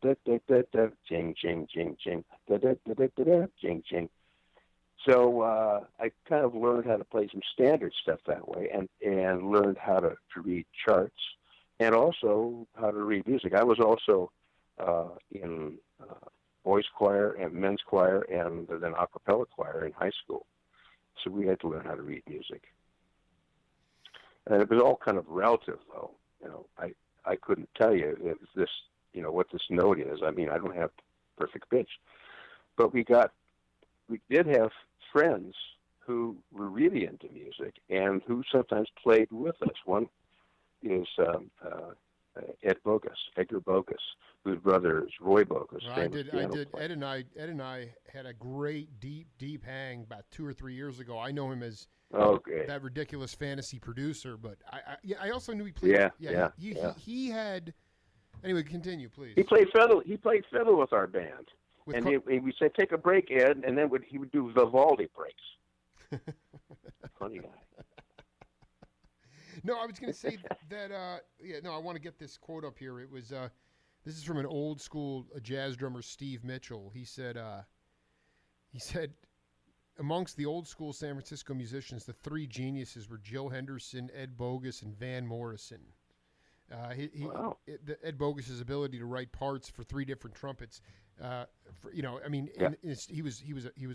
S2: Da da da da, jing jing jing jing, da da da da da da, jing jing." So I kind of learned how to play some standard stuff that way, and learned how to read charts, and also how to read music. I was also in boys choir and men's choir, and then a cappella choir in high school. So we had to learn how to read music. And it was all kind of relative, though. I couldn't tell you if this, what this note is. I mean, I don't have perfect pitch. But we did have friends who were really into music and who sometimes played with us. One is Edgar Bogus, whose brother is Roy Bogus.
S1: Well, I
S2: famous
S1: did.
S2: piano player.
S1: Ed and I had a great deep hang about 2 or 3 years ago. I know him as
S2: Okay.
S1: that ridiculous fantasy producer, but I also knew he played. He had. Anyway, continue, please.
S2: He played fiddle. He played fiddle with our band,
S1: With
S2: and we said take a break, Ed, and then he would do Vivaldi breaks. Funny guy.
S1: No, I was going to say that. I want to get this quote up here. It was. This is from an old school jazz drummer, Steve Mitchell. He said. Amongst the old school San Francisco musicians, the three geniuses were Joe Henderson, Ed Bogus, and Van Morrison.
S2: Wow.
S1: Ed Bogus's ability to write parts for three different trumpets. He was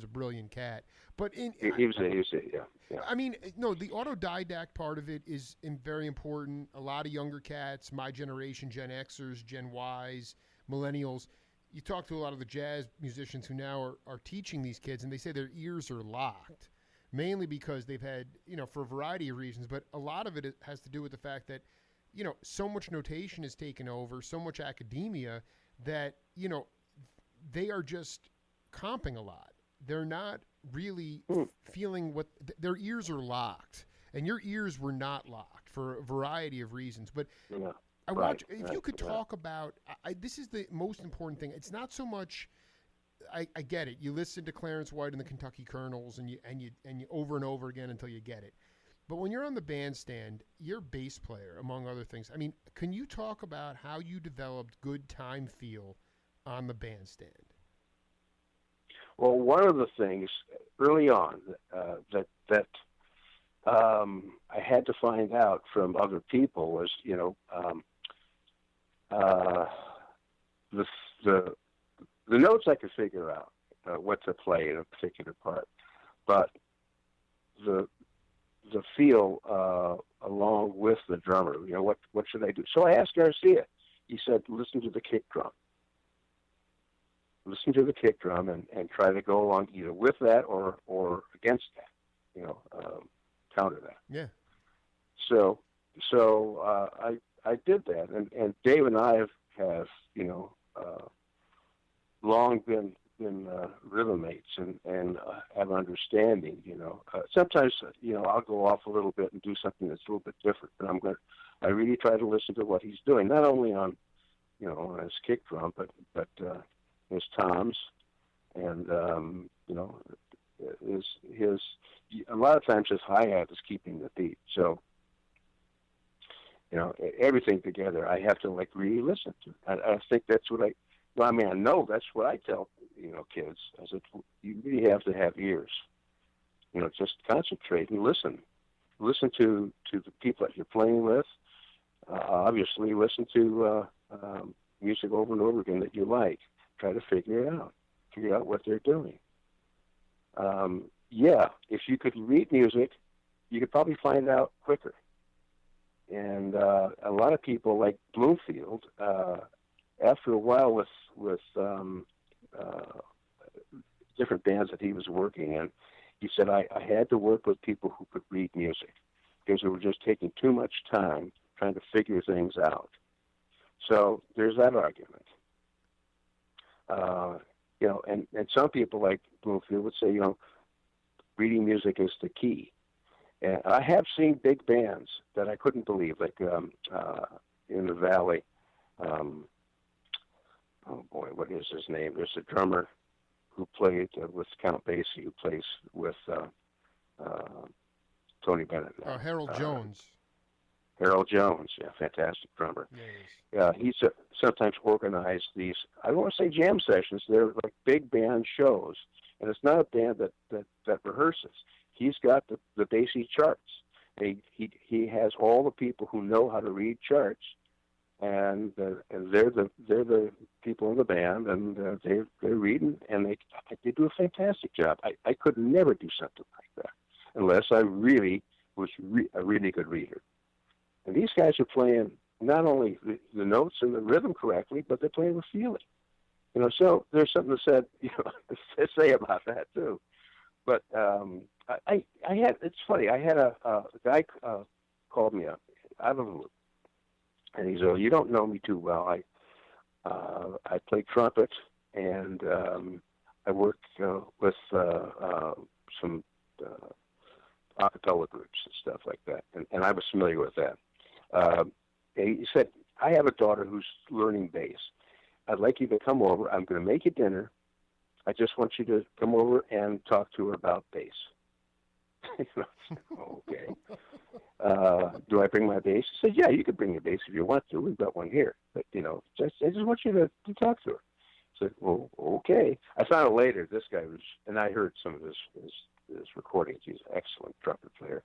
S1: a brilliant cat. But
S2: he was yeah.
S1: I mean, no, the autodidact part of it is very important. A lot of younger cats, my generation, Gen Xers, Gen Ys, millennials. You talk to a lot of the jazz musicians who now are teaching these kids, and they say their ears are locked, mainly because they've had, for a variety of reasons, but a lot of it has to do with the fact that, so much notation is taken over, so much academia that, they are just comping a lot. They're not really feeling what their ears are locked, and your ears were not locked for a variety of reasons. But if you could talk about, this is the most important thing. It's not so much. I get it. You listen to Clarence White and the Kentucky Colonels, and you over and over again until you get it. But when you're on the bandstand, you're a bass player, among other things. I mean, can you talk about how you developed good time feel on the bandstand?
S2: Well, one of the things early on that I had to find out from other people was, the notes I could figure out what to play in a particular part, but the feel along with the drummer, what should I do? So I asked Garcia. He said, listen to the kick drum. Listen to the kick drum and try to go along either with that or against that, counter that.
S1: Yeah.
S2: So I did that, and Dave and I have long been rhythm mates and have understanding. Sometimes I'll go off a little bit and do something that's a little bit different, but I really try to listen to what he's doing, not only on on his kick drum, but his toms, and his a lot of times his hi-hat is keeping the beat. So everything together, I have to really listen to. I think that's what I know that's what I tell kids. I said, you really have to have ears. Just concentrate and listen. Listen to the people that you're playing with. Obviously, listen to music over and over again that you like. Try to figure it out. Figure out what they're doing. If you could read music, you could probably find out quicker. And a lot of people like Bloomfield, after a while with different bands that he was working in, he said, I had to work with people who could read music because they were just taking too much time trying to figure things out. So there's that argument. And some people like Bloomfield would say, reading music is the key. And I have seen big bands that I couldn't believe, like in the Valley. What is his name? There's a drummer who played with Count Basie, who plays with Tony Bennett now.
S1: Harold Jones.
S2: Harold Jones, fantastic drummer.
S1: Yes.
S2: He's sometimes organized these, I don't want to say jam sessions, they're like big band shows. And it's not a band that rehearses. He's got the basic charts. He has all the people who know how to read charts, and they're the people in the band, and they're reading, and they do a fantastic job. I could never do something like that unless I really was a really good reader. And these guys are playing not only the notes and the rhythm correctly, but they're playing with feeling. So there's something to say about that too. But it's funny. I had a guy called me up out of the loop, And he said, "Well, you don't know me too well. I play trumpet, and I work with some a cappella groups and stuff like that, and I was familiar with that." He said, "I have a daughter who's learning bass. I'd like you to come over. I'm going to make you dinner. I just want you to come over and talk to her about bass." Okay. Do I bring my bass? He said, "Yeah, you can bring your bass if you want to. We've got one here. But, I just want you to talk to her." I said, "Well, okay." I found out later this guy was, and I heard some of his recordings. He's an excellent trumpet player.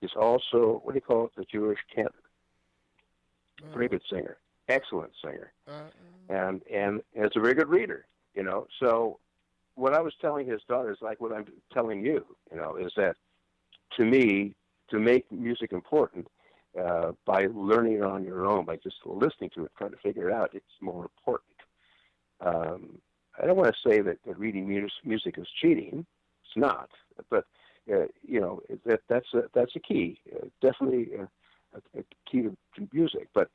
S2: He's also, what do you call it, the Jewish cantor. Very good singer. Excellent singer. And it's a very good reader, So what I was telling his daughter is like what I'm telling you, is that to me, to make music important, by learning it on your own, by just listening to it, trying to figure it out, it's more important. I don't want to say that reading music is cheating. It's not, but that's a key, definitely a key to music. But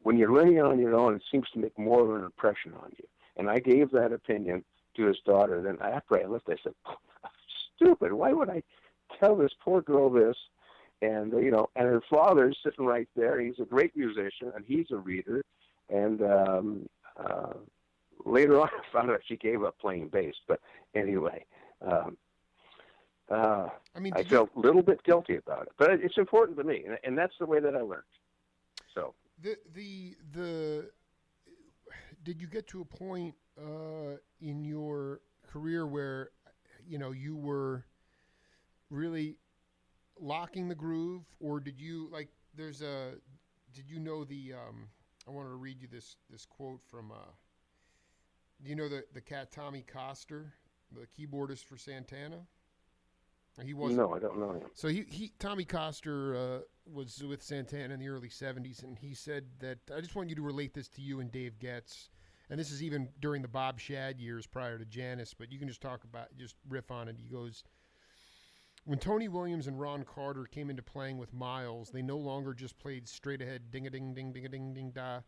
S2: when you're learning it on your own, it seems to make more of an impression on you. And I gave that opinion to his daughter. Then after I left, I said, "Stupid! Why would I tell this poor girl this?" And and her father's sitting right there. He's a great musician, and he's a reader. And later on, I found out she gave up playing bass. But anyway, I felt a little bit guilty about it. But it's important to me, and that's the way that I learned. So
S1: did you get to a point in your career where you were really locking the groove, or did you did you know I wanted to read you this quote from do you know the cat Tommy Coster, the keyboardist for Santana? He wasn't.
S2: No, I don't know him.
S1: So Tommy Coster was with Santana in the early 70s, and he said that, I just want you to relate this to you and Dave Getz, and this is even during the Bob Shad years prior to Janis, but you can just riff on it. He goes, "When Tony Williams and Ron Carter came into playing with Miles, they no longer just played straight ahead ding-a-ding-ding-ding-a-ding-ding-da,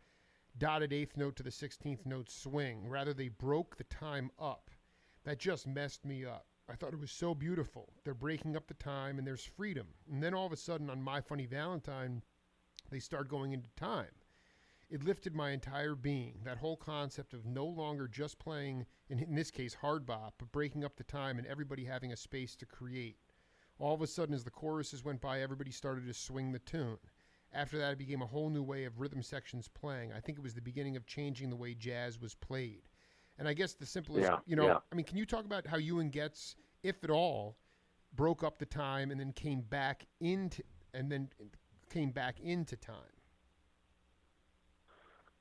S1: dotted eighth note to the 16th note swing. Rather, they broke the time up. That just messed me up. I thought it was so beautiful. They're breaking up the time, and there's freedom. And then all of a sudden, on My Funny Valentine, they start going into time. It lifted my entire being. That whole concept of no longer just playing, in this case, hard bop, but breaking up the time and everybody having a space to create. All of a sudden, as the choruses went by, everybody started to swing the tune. After that, it became a whole new way of rhythm sections playing. I think it was the beginning of changing the way jazz was played." And I guess the simplest, can you talk about how you and Getz, if at all, broke up the time and then came back into time?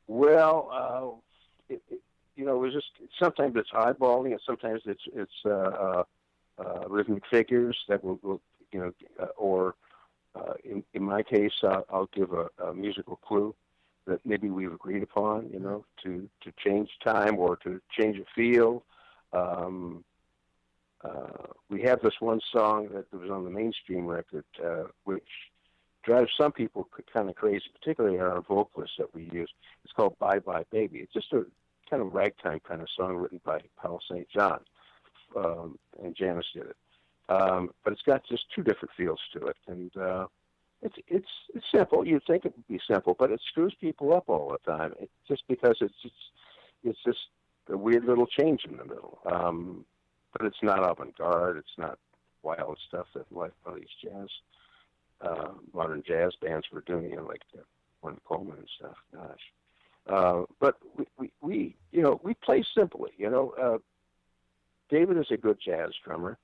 S2: Well, it was just, sometimes it's eyeballing, and sometimes it's rhythmic figures that will or in my case, I'll give a musical clue that maybe we've agreed upon, to change time or to change a feel. We have this one song that was on the mainstream record, which drives some people kind of crazy, particularly our vocalists that we use. It's called "Bye Bye Baby." It's just a kind of ragtime kind of song written by Paul St. John, and Janis did it. But it's got just two different feels to it, and it's simple. You'd think it would be simple, but it screws people up all the time. Just because it's just a weird little change in the middle. But it's not avant-garde. It's not wild stuff that like all these jazz, modern jazz bands were doing, like Warren Coleman and stuff. Gosh, but we play simply. David is a good jazz drummer.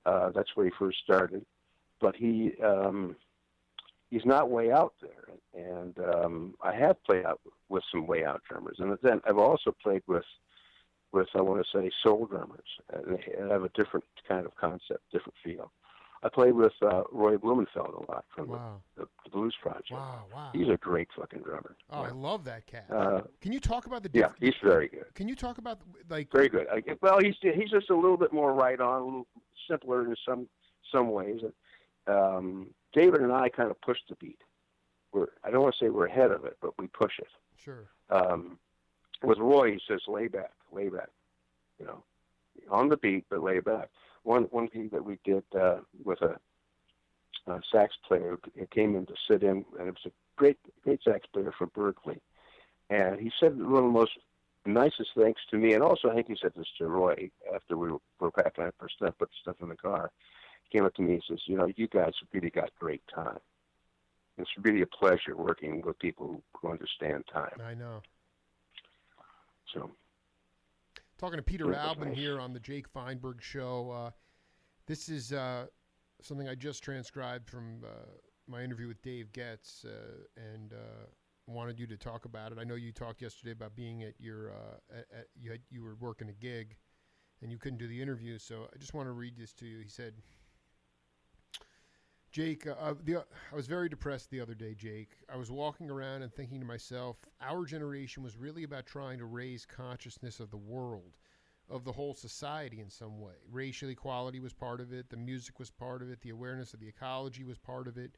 S2: That's where he first started, but he's not way out there. And I have played out with some way out drummers, and then I've also played with I want to say soul drummers, and they have a different kind of concept, different feel. I played with Roy Blumenfeld a lot from the Blues Project.
S1: Wow.
S2: He's a great fucking drummer.
S1: Oh,
S2: yeah.
S1: I love that cat. Can you talk about the?
S2: Yeah, he's very good.
S1: Can you talk about
S2: very good? Well, he's just a little bit more right on, a little simpler in some ways. David and I kind of push the beat. I don't want to say we're ahead of it, but we push it.
S1: Sure.
S2: With Roy, he says, lay back, you know, on the beat, but lay back. One thing that we did with a sax player who came in to sit in, and it was a great sax player from Berkeley. And he said one of the most nicest things to me, and also I think he said this to Roy after we were packing up our stuff, put stuff in the car. He came up to me and says, you know, you guys really got great time. It's really a pleasure working with people who understand time.
S1: I know.
S2: So,
S1: talking to Peter
S2: Yeah,
S1: Albin
S2: nice.
S1: here on the Jake Feinberg Show. This is something I just transcribed from my interview with Dave Getz, and wanted you to talk about it. I know you talked yesterday about being at your you were working a gig, and you couldn't do the interview. So I just want to read this to you. He said, Jake, I was very depressed the other day, Jake. I was walking around and thinking to myself, our generation was really about trying to raise consciousness of the world, of the whole society in some way. Racial equality was part of it. The music was part of it. The awareness of the ecology was part of it.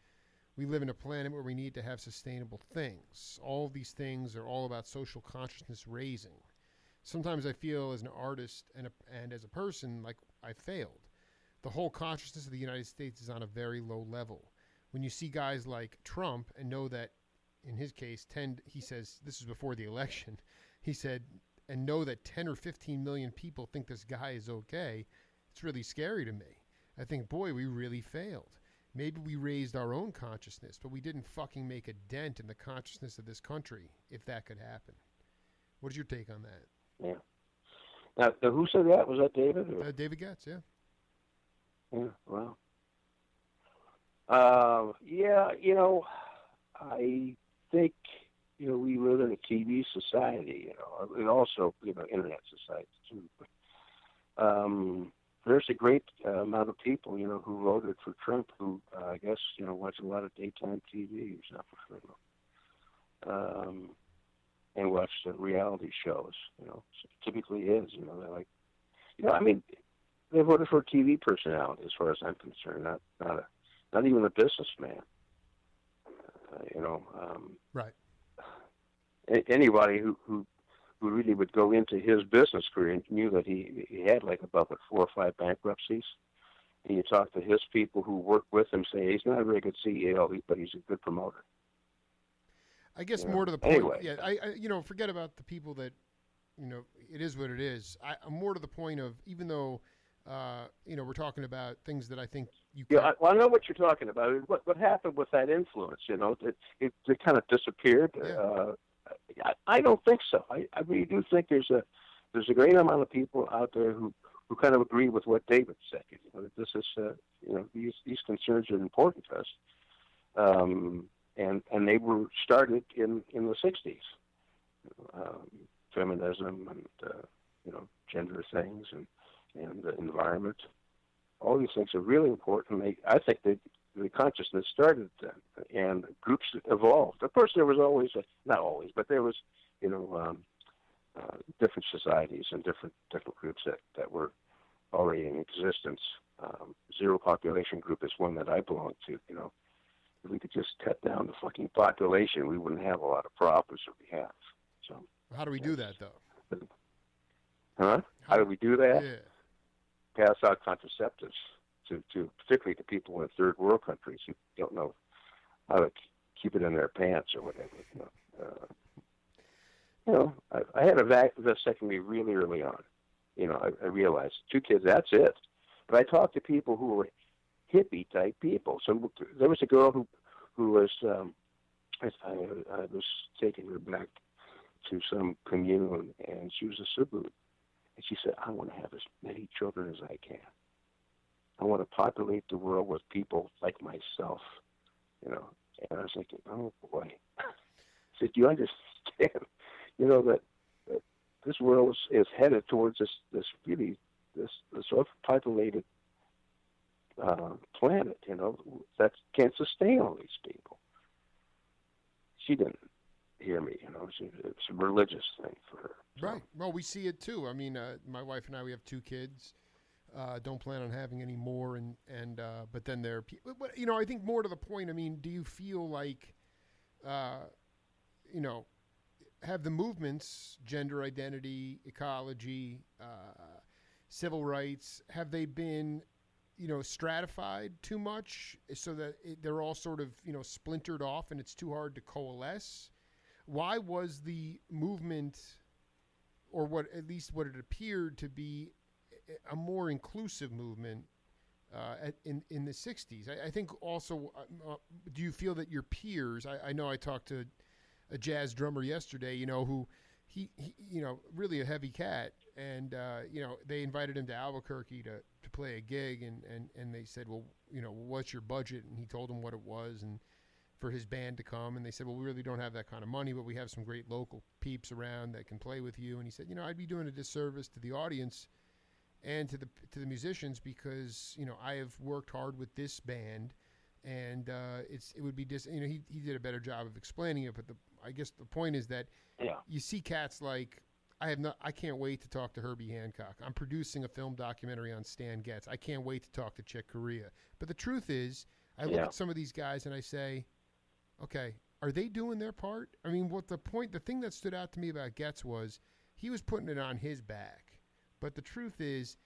S1: We live in a planet where we need to have sustainable things. All of these things are all about social consciousness raising. Sometimes I feel as an artist and as a person like I failed. The whole consciousness of the United States is on a very low level. When you see guys like Trump and know that, in his case, he says, this is before the election, he said, and know that 10 or 15 million people think this guy is okay, it's really scary to me. I think, boy, we really failed. Maybe we raised our own consciousness, but we didn't fucking make a dent in the consciousness of this country, if that could happen. What is your take on that?
S2: Yeah. Now, who said that? Was that David? Or?
S1: David Getz, yeah.
S2: Yeah, well. Yeah, you know, I think, you know, we live in a TV society, you know, and also, you know, internet society, too. But, there's a great amount of people, you know, who voted for Trump who, I guess, you know, watch a lot of daytime TV or something. And watch the reality shows, you know. So typically is, you know, they're like, you know, I mean, they voted for a TV personality, as far as I'm concerned, not even a businessman. You know,
S1: Right.
S2: Anybody who really would go into his business career and knew that he had like about 4 or 5 bankruptcies, and you talk to his people who work with him, say he's not a very good CEO, but he's a good promoter.
S1: I guess
S2: You know,
S1: more to the point.
S2: anyway.
S1: Yeah, I you know, forget about the people that, you know, it is what it is. I'm more to the point of, even though, you know, we're talking about things that I think you can.
S2: Yeah, well, I know what you're talking about. What happened with that influence? You know, it kind of disappeared.
S1: Yeah.
S2: I don't think so. I really do think there's a great amount of people out there who kind of agree with what David said. You know, that this is you know, these concerns are important to us, and they were started in the '60s. Feminism and you know, gender things and the environment. All these things are really important. I think that the consciousness started then, and groups evolved. Of course, there was always, not always, but there was, you know, different societies and different groups that were already in existence. Zero population group is one that I belong to. You know, if we could just cut down the fucking population, we wouldn't have a lot of problems that we have. So,
S1: How do we do that, though?
S2: huh? How do we do that?
S1: Yeah.
S2: Pass out contraceptives to particularly to people in third world countries who don't know how to keep it in their pants or whatever. You know, I had a vasectomy really early on. You know, I realized 2 kids, that's it. But I talked to people who were hippie type people. So there was a girl who was I was taking her back to some commune, and she was a Subu. And she said, I want to have as many children as I can. I want to populate the world with people like myself, you know. And I was thinking, oh, boy. I said, do you understand, you know, that this world is headed towards this overpopulated planet, you know, that can't sustain all these people. She didn't hear me, you know. It's a religious thing for her. So.
S1: Right. Well, we see it too. I mean, my wife and I, we have 2 kids. don't plan on having any more, but then I think more to the point. I mean, do you feel like, you know, have the movements, gender identity, ecology, civil rights, have they been, stratified too much so that they're all sort of, splintered off and it's too hard to coalesce? Why was the movement, or at least what it appeared to be, a more inclusive movement in the 60s? I think also, do you feel that your peers, I know I talked to a jazz drummer yesterday, who he really a heavy cat, and they invited him to Albuquerque to play a gig, and they said, well, what's your budget? And he told them what it was, and for his band to come, and they said, well, we really don't have that kind of money, but we have some great local peeps around that can play with you. And he said, I'd be doing a disservice to the audience and to the musicians, because I have worked hard with this band, and it would be he did a better job of explaining it, but I guess the point is that you see cats like, I can't wait to talk to Herbie Hancock. I'm producing a film documentary on Stan Getz. I can't wait to talk to Chick Corea. But the truth is, I look at some of these guys and I say, okay, are they doing their part? I mean, the thing that stood out to me about Getz was he was putting it on his back. But the truth is,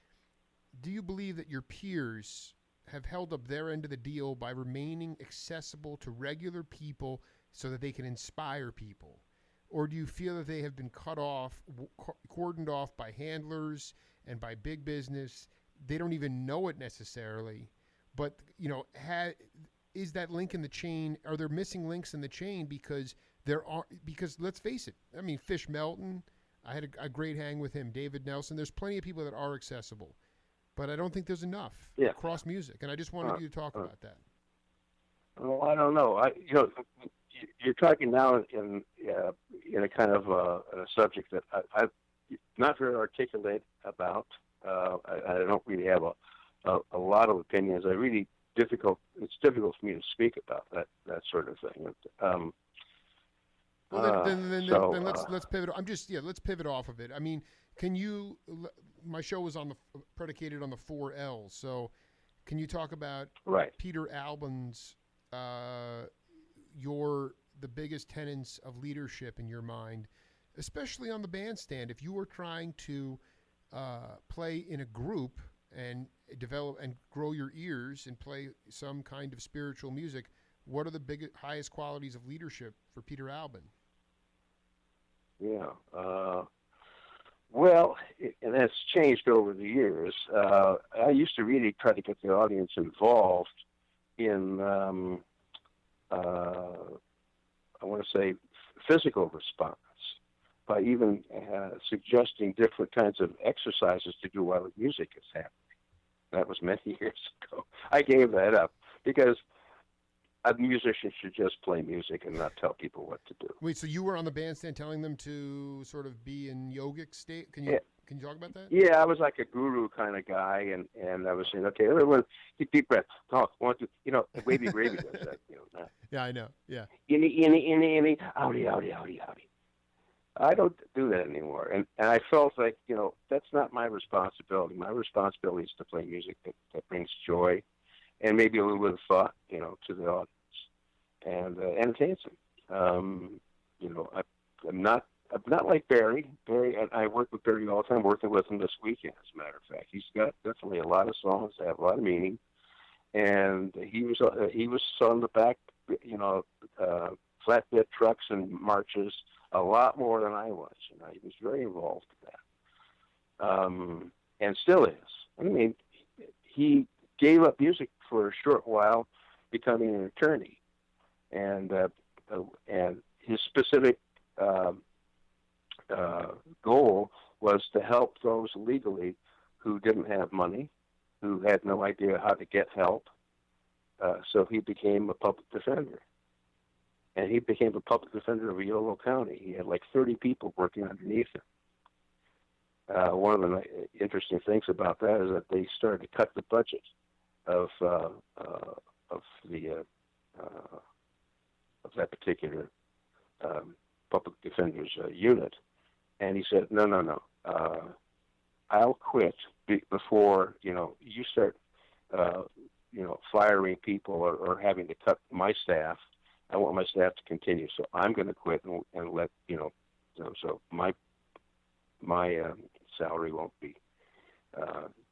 S1: do you believe that your peers have held up their end of the deal by remaining accessible to regular people so that they can inspire people? Or do you feel that they have been cut off, cordoned off by handlers and by big business? They don't even know it necessarily, but is that link in the chain? Are there missing links in the chain because let's face it. I mean, Fish Melton, I had a great hang with him. David Nelson. There's plenty of people that are accessible, but I don't think there's enough across music. And I just wanted you to talk about that.
S2: Well, I don't know. You're talking now in a kind of a subject that I'm not very articulate about. I don't really have a lot of opinions. It's difficult for me to speak about that sort of thing.
S1: Then let's pivot. Let's pivot off of it. I mean, my show was predicated on the 4 L's. So can you talk about Peter Albin's, the biggest tenets of leadership in your mind, especially on the bandstand? If you were trying to play in a group and develop and grow your ears and play some kind of spiritual music, what are the highest qualities of leadership for Peter Albin?
S2: Yeah. Well, and that's changed over the years. I used to really try to get the audience involved in, I want to say, physical response by even suggesting different kinds of exercises to do while the music is happening. That was many years ago. I gave that up because a musician should just play music and not tell people what to do.
S1: Wait, so you were on the bandstand telling them to sort of be in yogic state? Can you talk about that?
S2: Yeah, I was like a guru kind of guy, and I was saying, okay, everyone, take deep breath, talk, Wavy Gravy does that,
S1: Yeah, I know. Yeah.
S2: Inny, outy. I don't do that anymore, and I felt like that's not my responsibility. My responsibility is to play music that brings joy, and maybe a little bit of thought, to the audience, and entertains them. I'm not like Barry. I work with Barry all the time. Working with him this weekend, as a matter of fact. He's got definitely a lot of songs that have a lot of meaning, and he was on the back, flatbed trucks and marches a lot more than I was. He was very involved in that, and still is. I mean, he gave up music for a short while, becoming an attorney, and his specific goal was to help those legally who didn't have money, who had no idea how to get help. So he became a public defender. And he became a public defender of Yolo County. He had like 30 people working underneath him. One of the interesting things about that is that they started to cut the budget of that particular public defender's unit. And he said, no. I'll quit before you start firing people or having to cut my staff. I want my staff to continue, so I'm going to quit and let so my salary won't be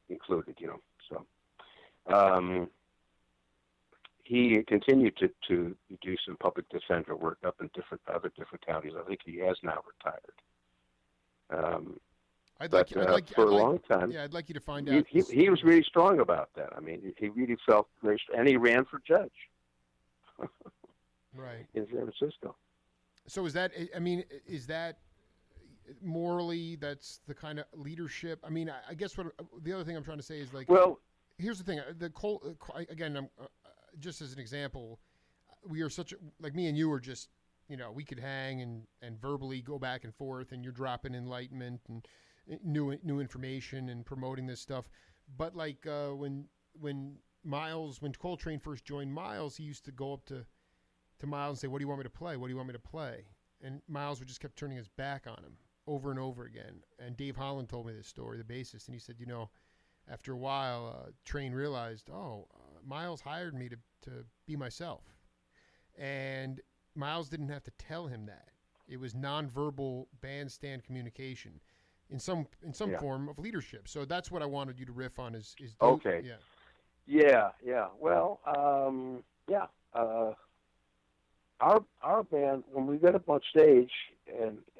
S2: included. So he continued to do some public defender work up in other different counties. I think he has now retired. For a long time.
S1: Yeah, I'd like you to find out.
S2: He was really strong about that. I mean, he really felt very strong, and he ran for judge.
S1: Right.
S2: In San Francisco.
S1: So is that morally, that's the kind of leadership? I mean, I guess what the other thing I'm trying to say is here's the thing. Again, I'm just as an example, we are like me and you are just, we could hang and verbally go back and forth, and you're dropping enlightenment and new information and promoting this stuff. But like when Coltrane first joined Miles, he used to go up to Miles and say, "What do you want me to play? What do you want me to play?" And Miles would just kept turning his back on him over and over again. And Dave Holland told me this story, the bassist, and he said, after a while, Train realized, Miles hired me to be myself. And Miles didn't have to tell him that. It was nonverbal bandstand communication in some form of leadership. So that's what I wanted you to riff on is
S2: okay. Yeah. Well, our band, when we get up on stage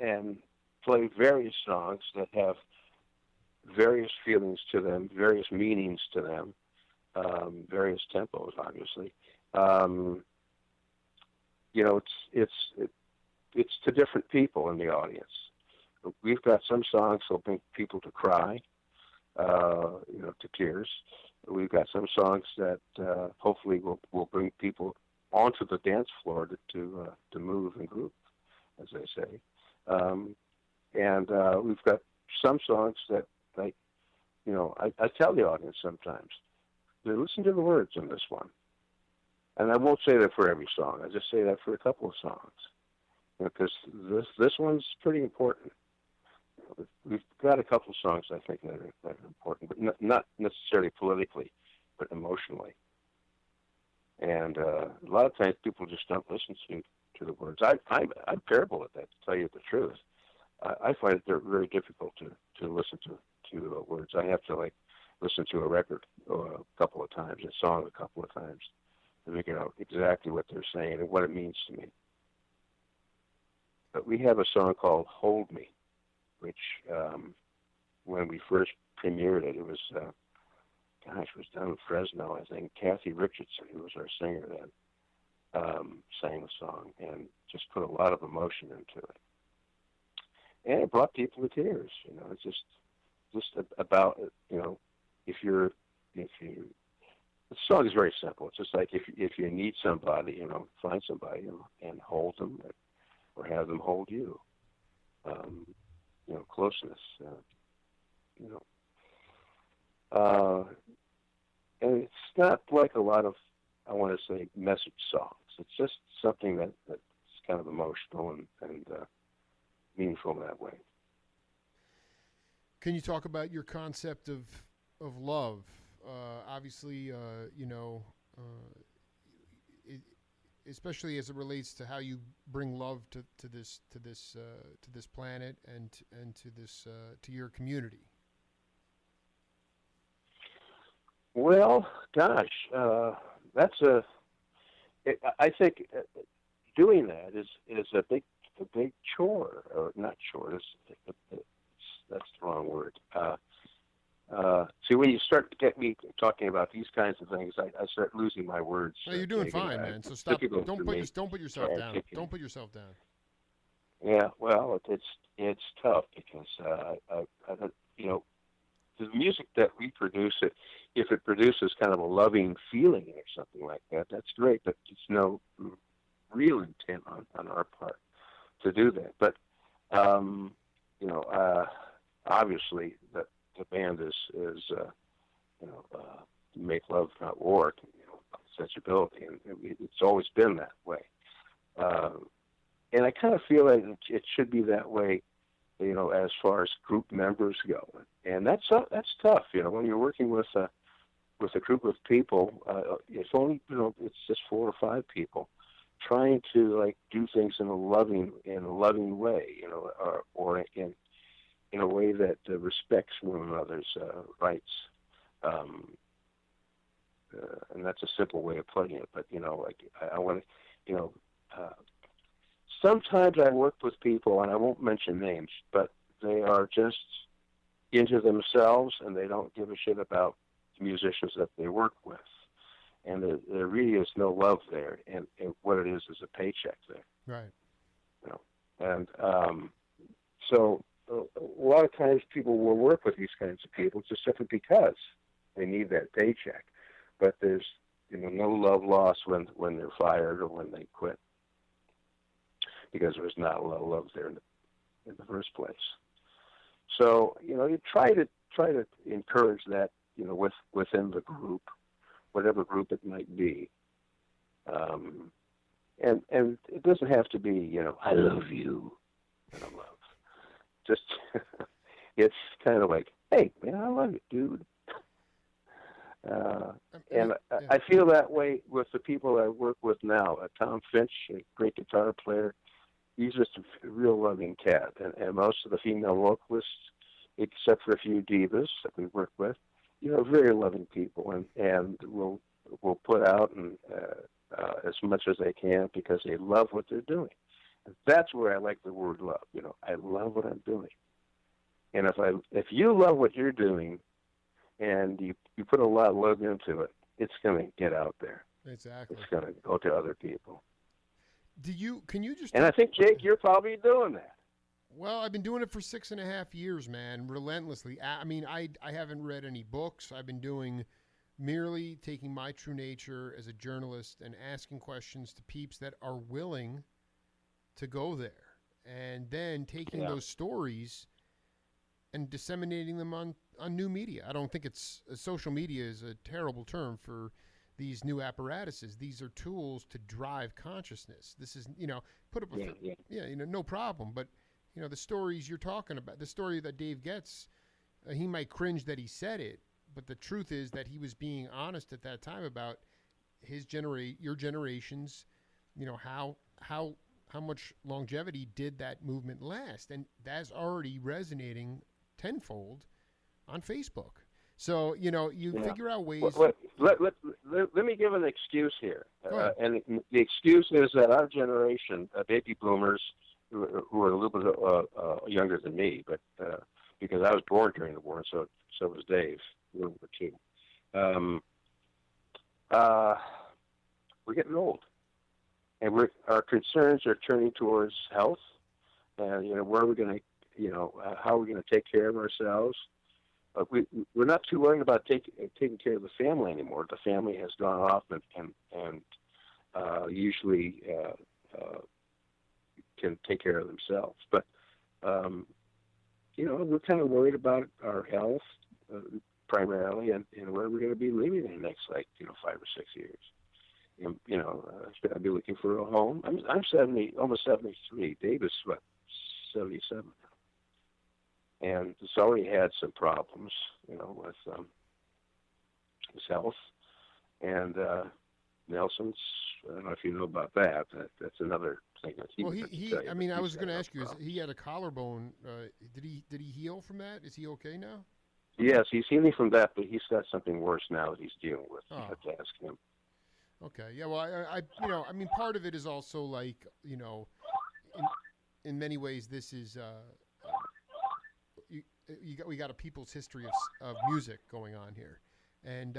S2: and play various songs that have various feelings to them, various meanings to them, various tempos, obviously. It's to different people in the audience. We've got some songs that'll bring people to cry, to tears. We've got some songs that hopefully will bring people onto the dance floor to move and groove, as they say. And we've got some songs that, I tell the audience sometimes, listen to the words in this one. And I won't say that for every song. I just say that for a couple of songs, because this one's pretty important. We've got a couple of songs I think that are important, but not necessarily politically, but emotionally. And a lot of times people just don't listen to the words. I'm terrible at that, to tell you the truth. I find it they're very difficult to listen to words. I have to listen to a record a couple of times, a song a couple of times, to figure out exactly what they're saying and what it means to me. But we have a song called "Hold Me," which when we first premiered it, it was down in Fresno, I think. Kathy Richardson, who was our singer then, sang the song and just put a lot of emotion into it. And it brought people to tears. It's just about, the song is very simple. It's just like if you need somebody, find somebody and hold them, or have them hold you. Closeness. And it's not like a lot of, I want to say, message songs. It's just something that's kind of emotional and meaningful in that way.
S1: Can you talk about your concept of love? Obviously, especially as it relates to how you bring love to this planet and to this to your community.
S2: Well, gosh, I think doing that is a big chore, or not chore. That's the wrong word. See, when you start to get me talking about these kinds of things, I start losing my words.
S1: No, you're doing fine, man. So stop. Don't put yourself down. Don't put yourself down.
S2: Yeah, well, it's tough because the music that we produce, if it produces kind of a loving feeling or something like that, that's great. But it's no real intent on our part to do that. But obviously the band is make love, not war, sensibility, and it's always been that way. And I kind of feel like it should be that way as far as group members go. And that's tough, when you're working with a group of people, it's only, it's just 4 or 5 people trying to do things in a loving way, or in a way that respects one another's rights. And that's a simple way of putting it, but I want to, sometimes I work with people, and I won't mention names, but they are just into themselves, and they don't give a shit about the musicians that they work with. And there really is no love there, and what it is a paycheck there.
S1: Right.
S2: And so a lot of times people will work with these kinds of people just simply because they need that paycheck. But there's no love lost when they're fired or when they quit, because there's not a lot of love there in the first place. So you try to encourage that within the group, whatever group it might be, and it doesn't have to be I love you, love. Just it's kind of like, hey man, I love you, dude. And I feel that way with the people I work with now. Tom Finch, a great guitar player, he's just a real loving cat. And most of the female vocalists, except for a few divas that we work with, very loving people, and will put out and as much as they can because they love what they're doing. And that's where I like the word love. I love what I'm doing. And if you love what you're doing, and you put a lot of love into it, it's going to get out there.
S1: Exactly.
S2: It's going to go to other people.
S1: Can you just?
S2: And I think, Jake, you're probably doing that.
S1: Well, I've been doing it for 6.5 years, man, relentlessly. I mean, I haven't read any books. I've been doing merely taking my true nature as a journalist and asking questions to peeps that are willing to go there, and then taking those stories and disseminating them on new media. I don't think social media is a terrible term for these new apparatuses. These are tools to drive consciousness. This is, put up no problem. But, the stories you're talking about, the story that Dave gets, he might cringe that he said it, but the truth is that he was being honest at that time about your generations, how much longevity did that movement last. And that's already resonating tenfold on Facebook. So, you figure out ways.
S2: Let me give an excuse here. And the excuse is that our generation, baby boomers, who are a little bit younger than me, but because I was born during the war, and so was Dave, World War II. We're getting old. And our concerns are turning towards health, and where are we going to, how are we going to take care of ourselves? We're not too worried about taking care of the family anymore. The family has gone off and usually can take care of themselves. But we're kind of worried about our health primarily, and where we're going to be living in the next 5 or 6 years. Should I be looking for a home? I'm 70, almost 73. Dave is 77. And he's already had some problems, with his health. And Nelson's, I don't know if you know about that. That's another thing that he.
S1: Well, I was going to ask you, he had a collarbone. Did he heal from that? Is he okay now?
S2: Yes, he's healing from that, but he's got something worse now that he's dealing with. You have to ask him.
S1: Okay. Yeah. Well, I part of it is also in many ways, this is. We got a people's history of music going on here, and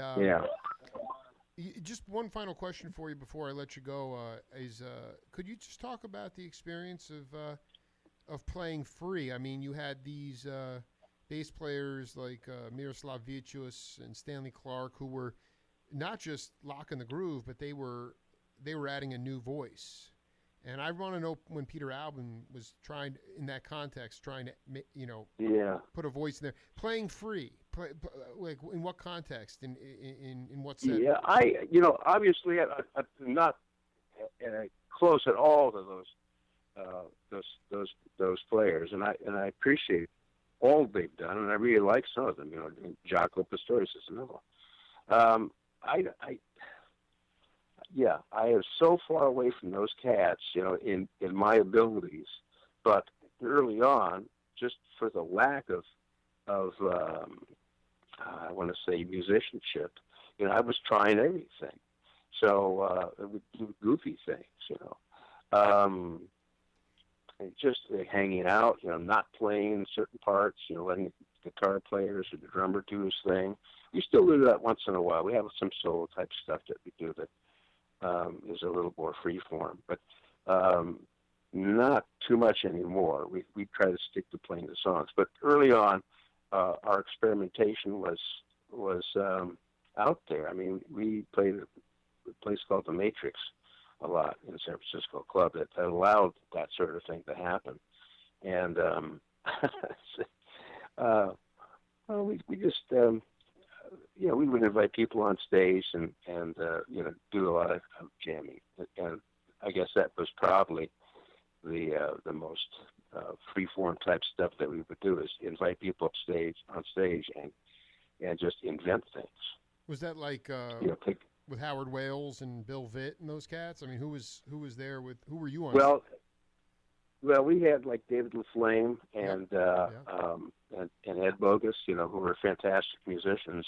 S1: just one final question for you before I let you go is could you just talk about the experience of playing free? I mean, you had these bass players like Miroslav Vicious and Stanley Clark who were not just locking the groove, but they were adding a new voice. And I want to know when Peter Albin was trying to put a voice in there, playing free, like in what context, in what setting?
S2: Yeah, obviously I'm not close at all to those players, and I appreciate all they've done, and I really like some of them. You know, Jaco Pastorius is another one. I yeah, I am so far away from those cats, you know, in my abilities, but early on, just for the lack of I want to say musicianship, you know, I was trying everything. So would do goofy things, you know. And just hanging out, you know, not playing certain parts, you know, letting the guitar players or the drummer do his thing. We still do that once in a while. We have some solo type stuff that we do that is a little more free form, but not too much anymore. We try to stick to playing the songs. But early on, our experimentation was out there. I mean, we played a place called the Matrix a lot in San Francisco club that allowed that sort of thing to happen. And well, we just you know, we would invite people on stage and you know, do a lot of jamming. And I guess that was probably the most free-form type stuff that we would do, is invite people on stage and just invent things.
S1: Was that like
S2: you know,
S1: with Howard Wales and Bill Vitt and those cats? I mean, who was there with? Who were you on?
S2: Well, we had like David LaFlame and and Ed Bogus, you know, who were fantastic musicians.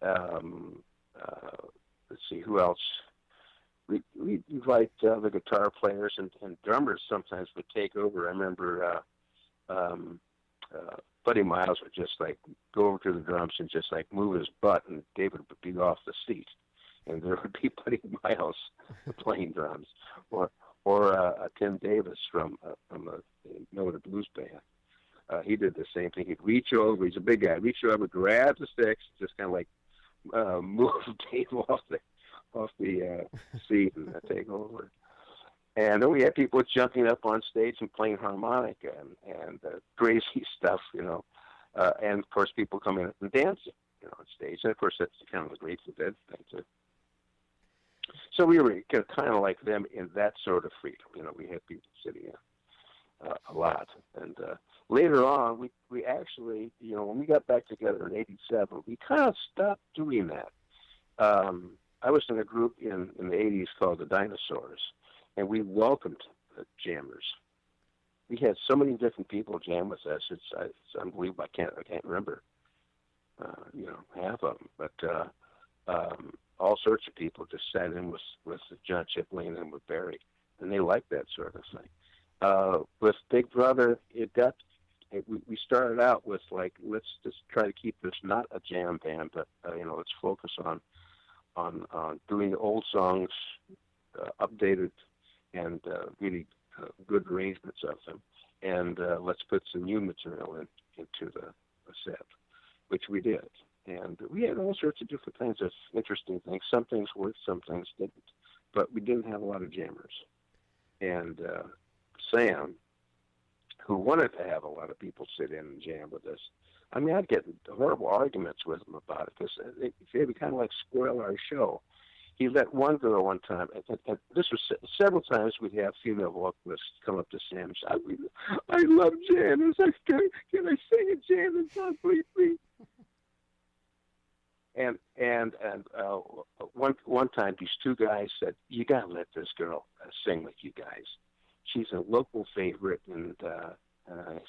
S2: Let's see, who else? We invite the guitar players and drummers sometimes would take over. I remember Buddy Miles would just like go over to the drums and just like move his butt, and David would be off the seat, and there would be Buddy Miles playing drums, or Tim Davis from the Noted Blues Band. He did the same thing. He'd reach over. He's a big guy. Reach over, grab the sticks, just kind of like move Dave off the seat and take over. And then we had people jumping up on stage and playing harmonica and crazy stuff, you know. And of course, people coming up and dancing, you know, on stage. And of course, that's kind of the Grateful Dead thing too. So we were kind of like them in that sort of freedom. You know, we had people sitting in a lot. And later on, we actually, you know, when we got back together in '87, we kind of stopped doing that. I was in a group in the '80s called the Dinosaurs, and we welcomed the jammers. We had so many different people jam with us. It's unbelievable. I can't remember, you know, half of them. But all sorts of people just sat in with John Chipley and with Barry, and they liked that sort of thing. With Big Brother, we started out with like, let's just try to keep this not a jam band, but you know, let's focus on doing the old songs, updated and really good arrangements of them, and let's put some new material into the set, which we did. And we had all sorts of different kinds of interesting things. Some things worked, some things didn't. But we didn't have a lot of jammers. And Sam, who wanted to have a lot of people sit in and jam with us, I mean, I'd get horrible arguments with him about it because they would kind of like spoil our show. He let one girl one time, and this was several times we'd have female vocalists come up to Sam and say, I love jammers. Can I sing a jamming song, please? And one time these two guys said, you got to let this girl sing with you guys. She's a local favorite. And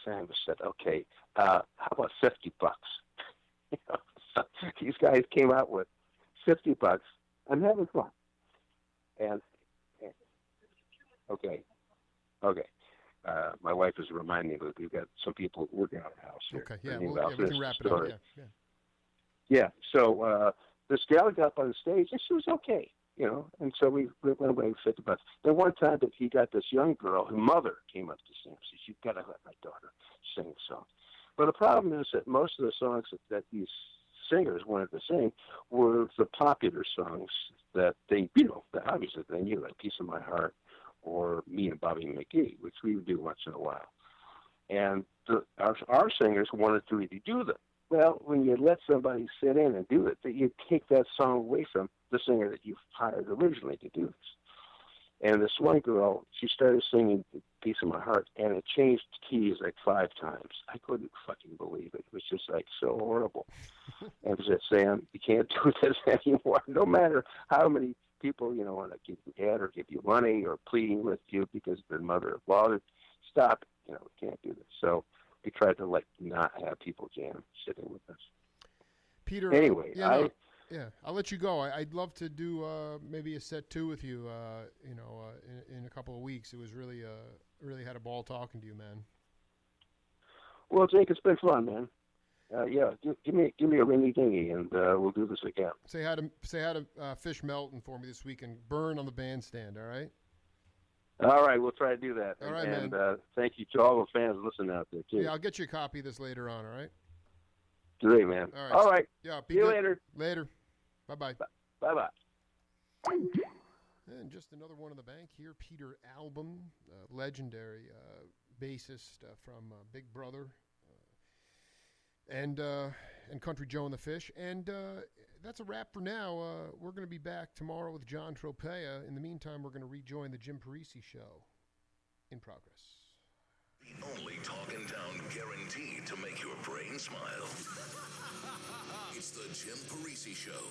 S2: Sam said, okay, how about $50? You know, so these guys came out with $50. I'm having fun. And okay. My wife is reminding me that we've got some people working on our house here.
S1: Okay, yeah, we can wrap it up.
S2: Yeah. So this gal got up on the stage, and she was okay, you know. And so we went away with $50. Then one time that he got this young girl, her mother came up to sing. She said, "You've got to let my daughter sing a song." But the problem is that most of the songs that these singers wanted to sing were the popular songs that they, you know, that obviously they knew, like "Piece of My Heart" or "Me and Bobby McGee," which we would do once in a while. And our singers wanted to really do them. Well, when you let somebody sit in and do it, that you take that song away from the singer that you hired originally to do this. And this one girl, she started singing "Piece of My Heart," and it changed keys like 5 times. I couldn't fucking believe it. It was just like so horrible. And I said, "Sam, you can't do this anymore. No matter how many people, want to give you ad or give you money or pleading with you because they're mother-in-law, stop it. We can't do this." So we tried to not have people jam sitting with us.
S1: Peter.
S2: Anyway,
S1: I'll let you go. I'd love to do maybe a set 2 with you. In a couple of weeks. It was really had a ball talking to you, man.
S2: Well, Jake, it's been fun, man. Give me a ringy dingy, and we'll do this again.
S1: Say hi to Fish Melton for me this week and burn on the bandstand. All right.
S2: All right, we'll try to do that.
S1: All right,
S2: and
S1: man.
S2: Thank you to all the fans listening out there too.
S1: Yeah, I'll get you a copy of this later on. All right.
S2: Great, man. All right.
S1: Yeah.
S2: See you later.
S1: Later. Bye-bye.
S2: Bye-bye.
S1: And just another one in the bank here, Peter Albin, legendary bassist from Big Brother and Country Joe and the Fish. And that's a wrap for now. We're going to be back tomorrow with John Tropea. In the meantime, we're going to rejoin the Jim Parisi Show. In progress.
S5: The only talk in town guaranteed to make your brain smile. It's the Jim Parisi Show.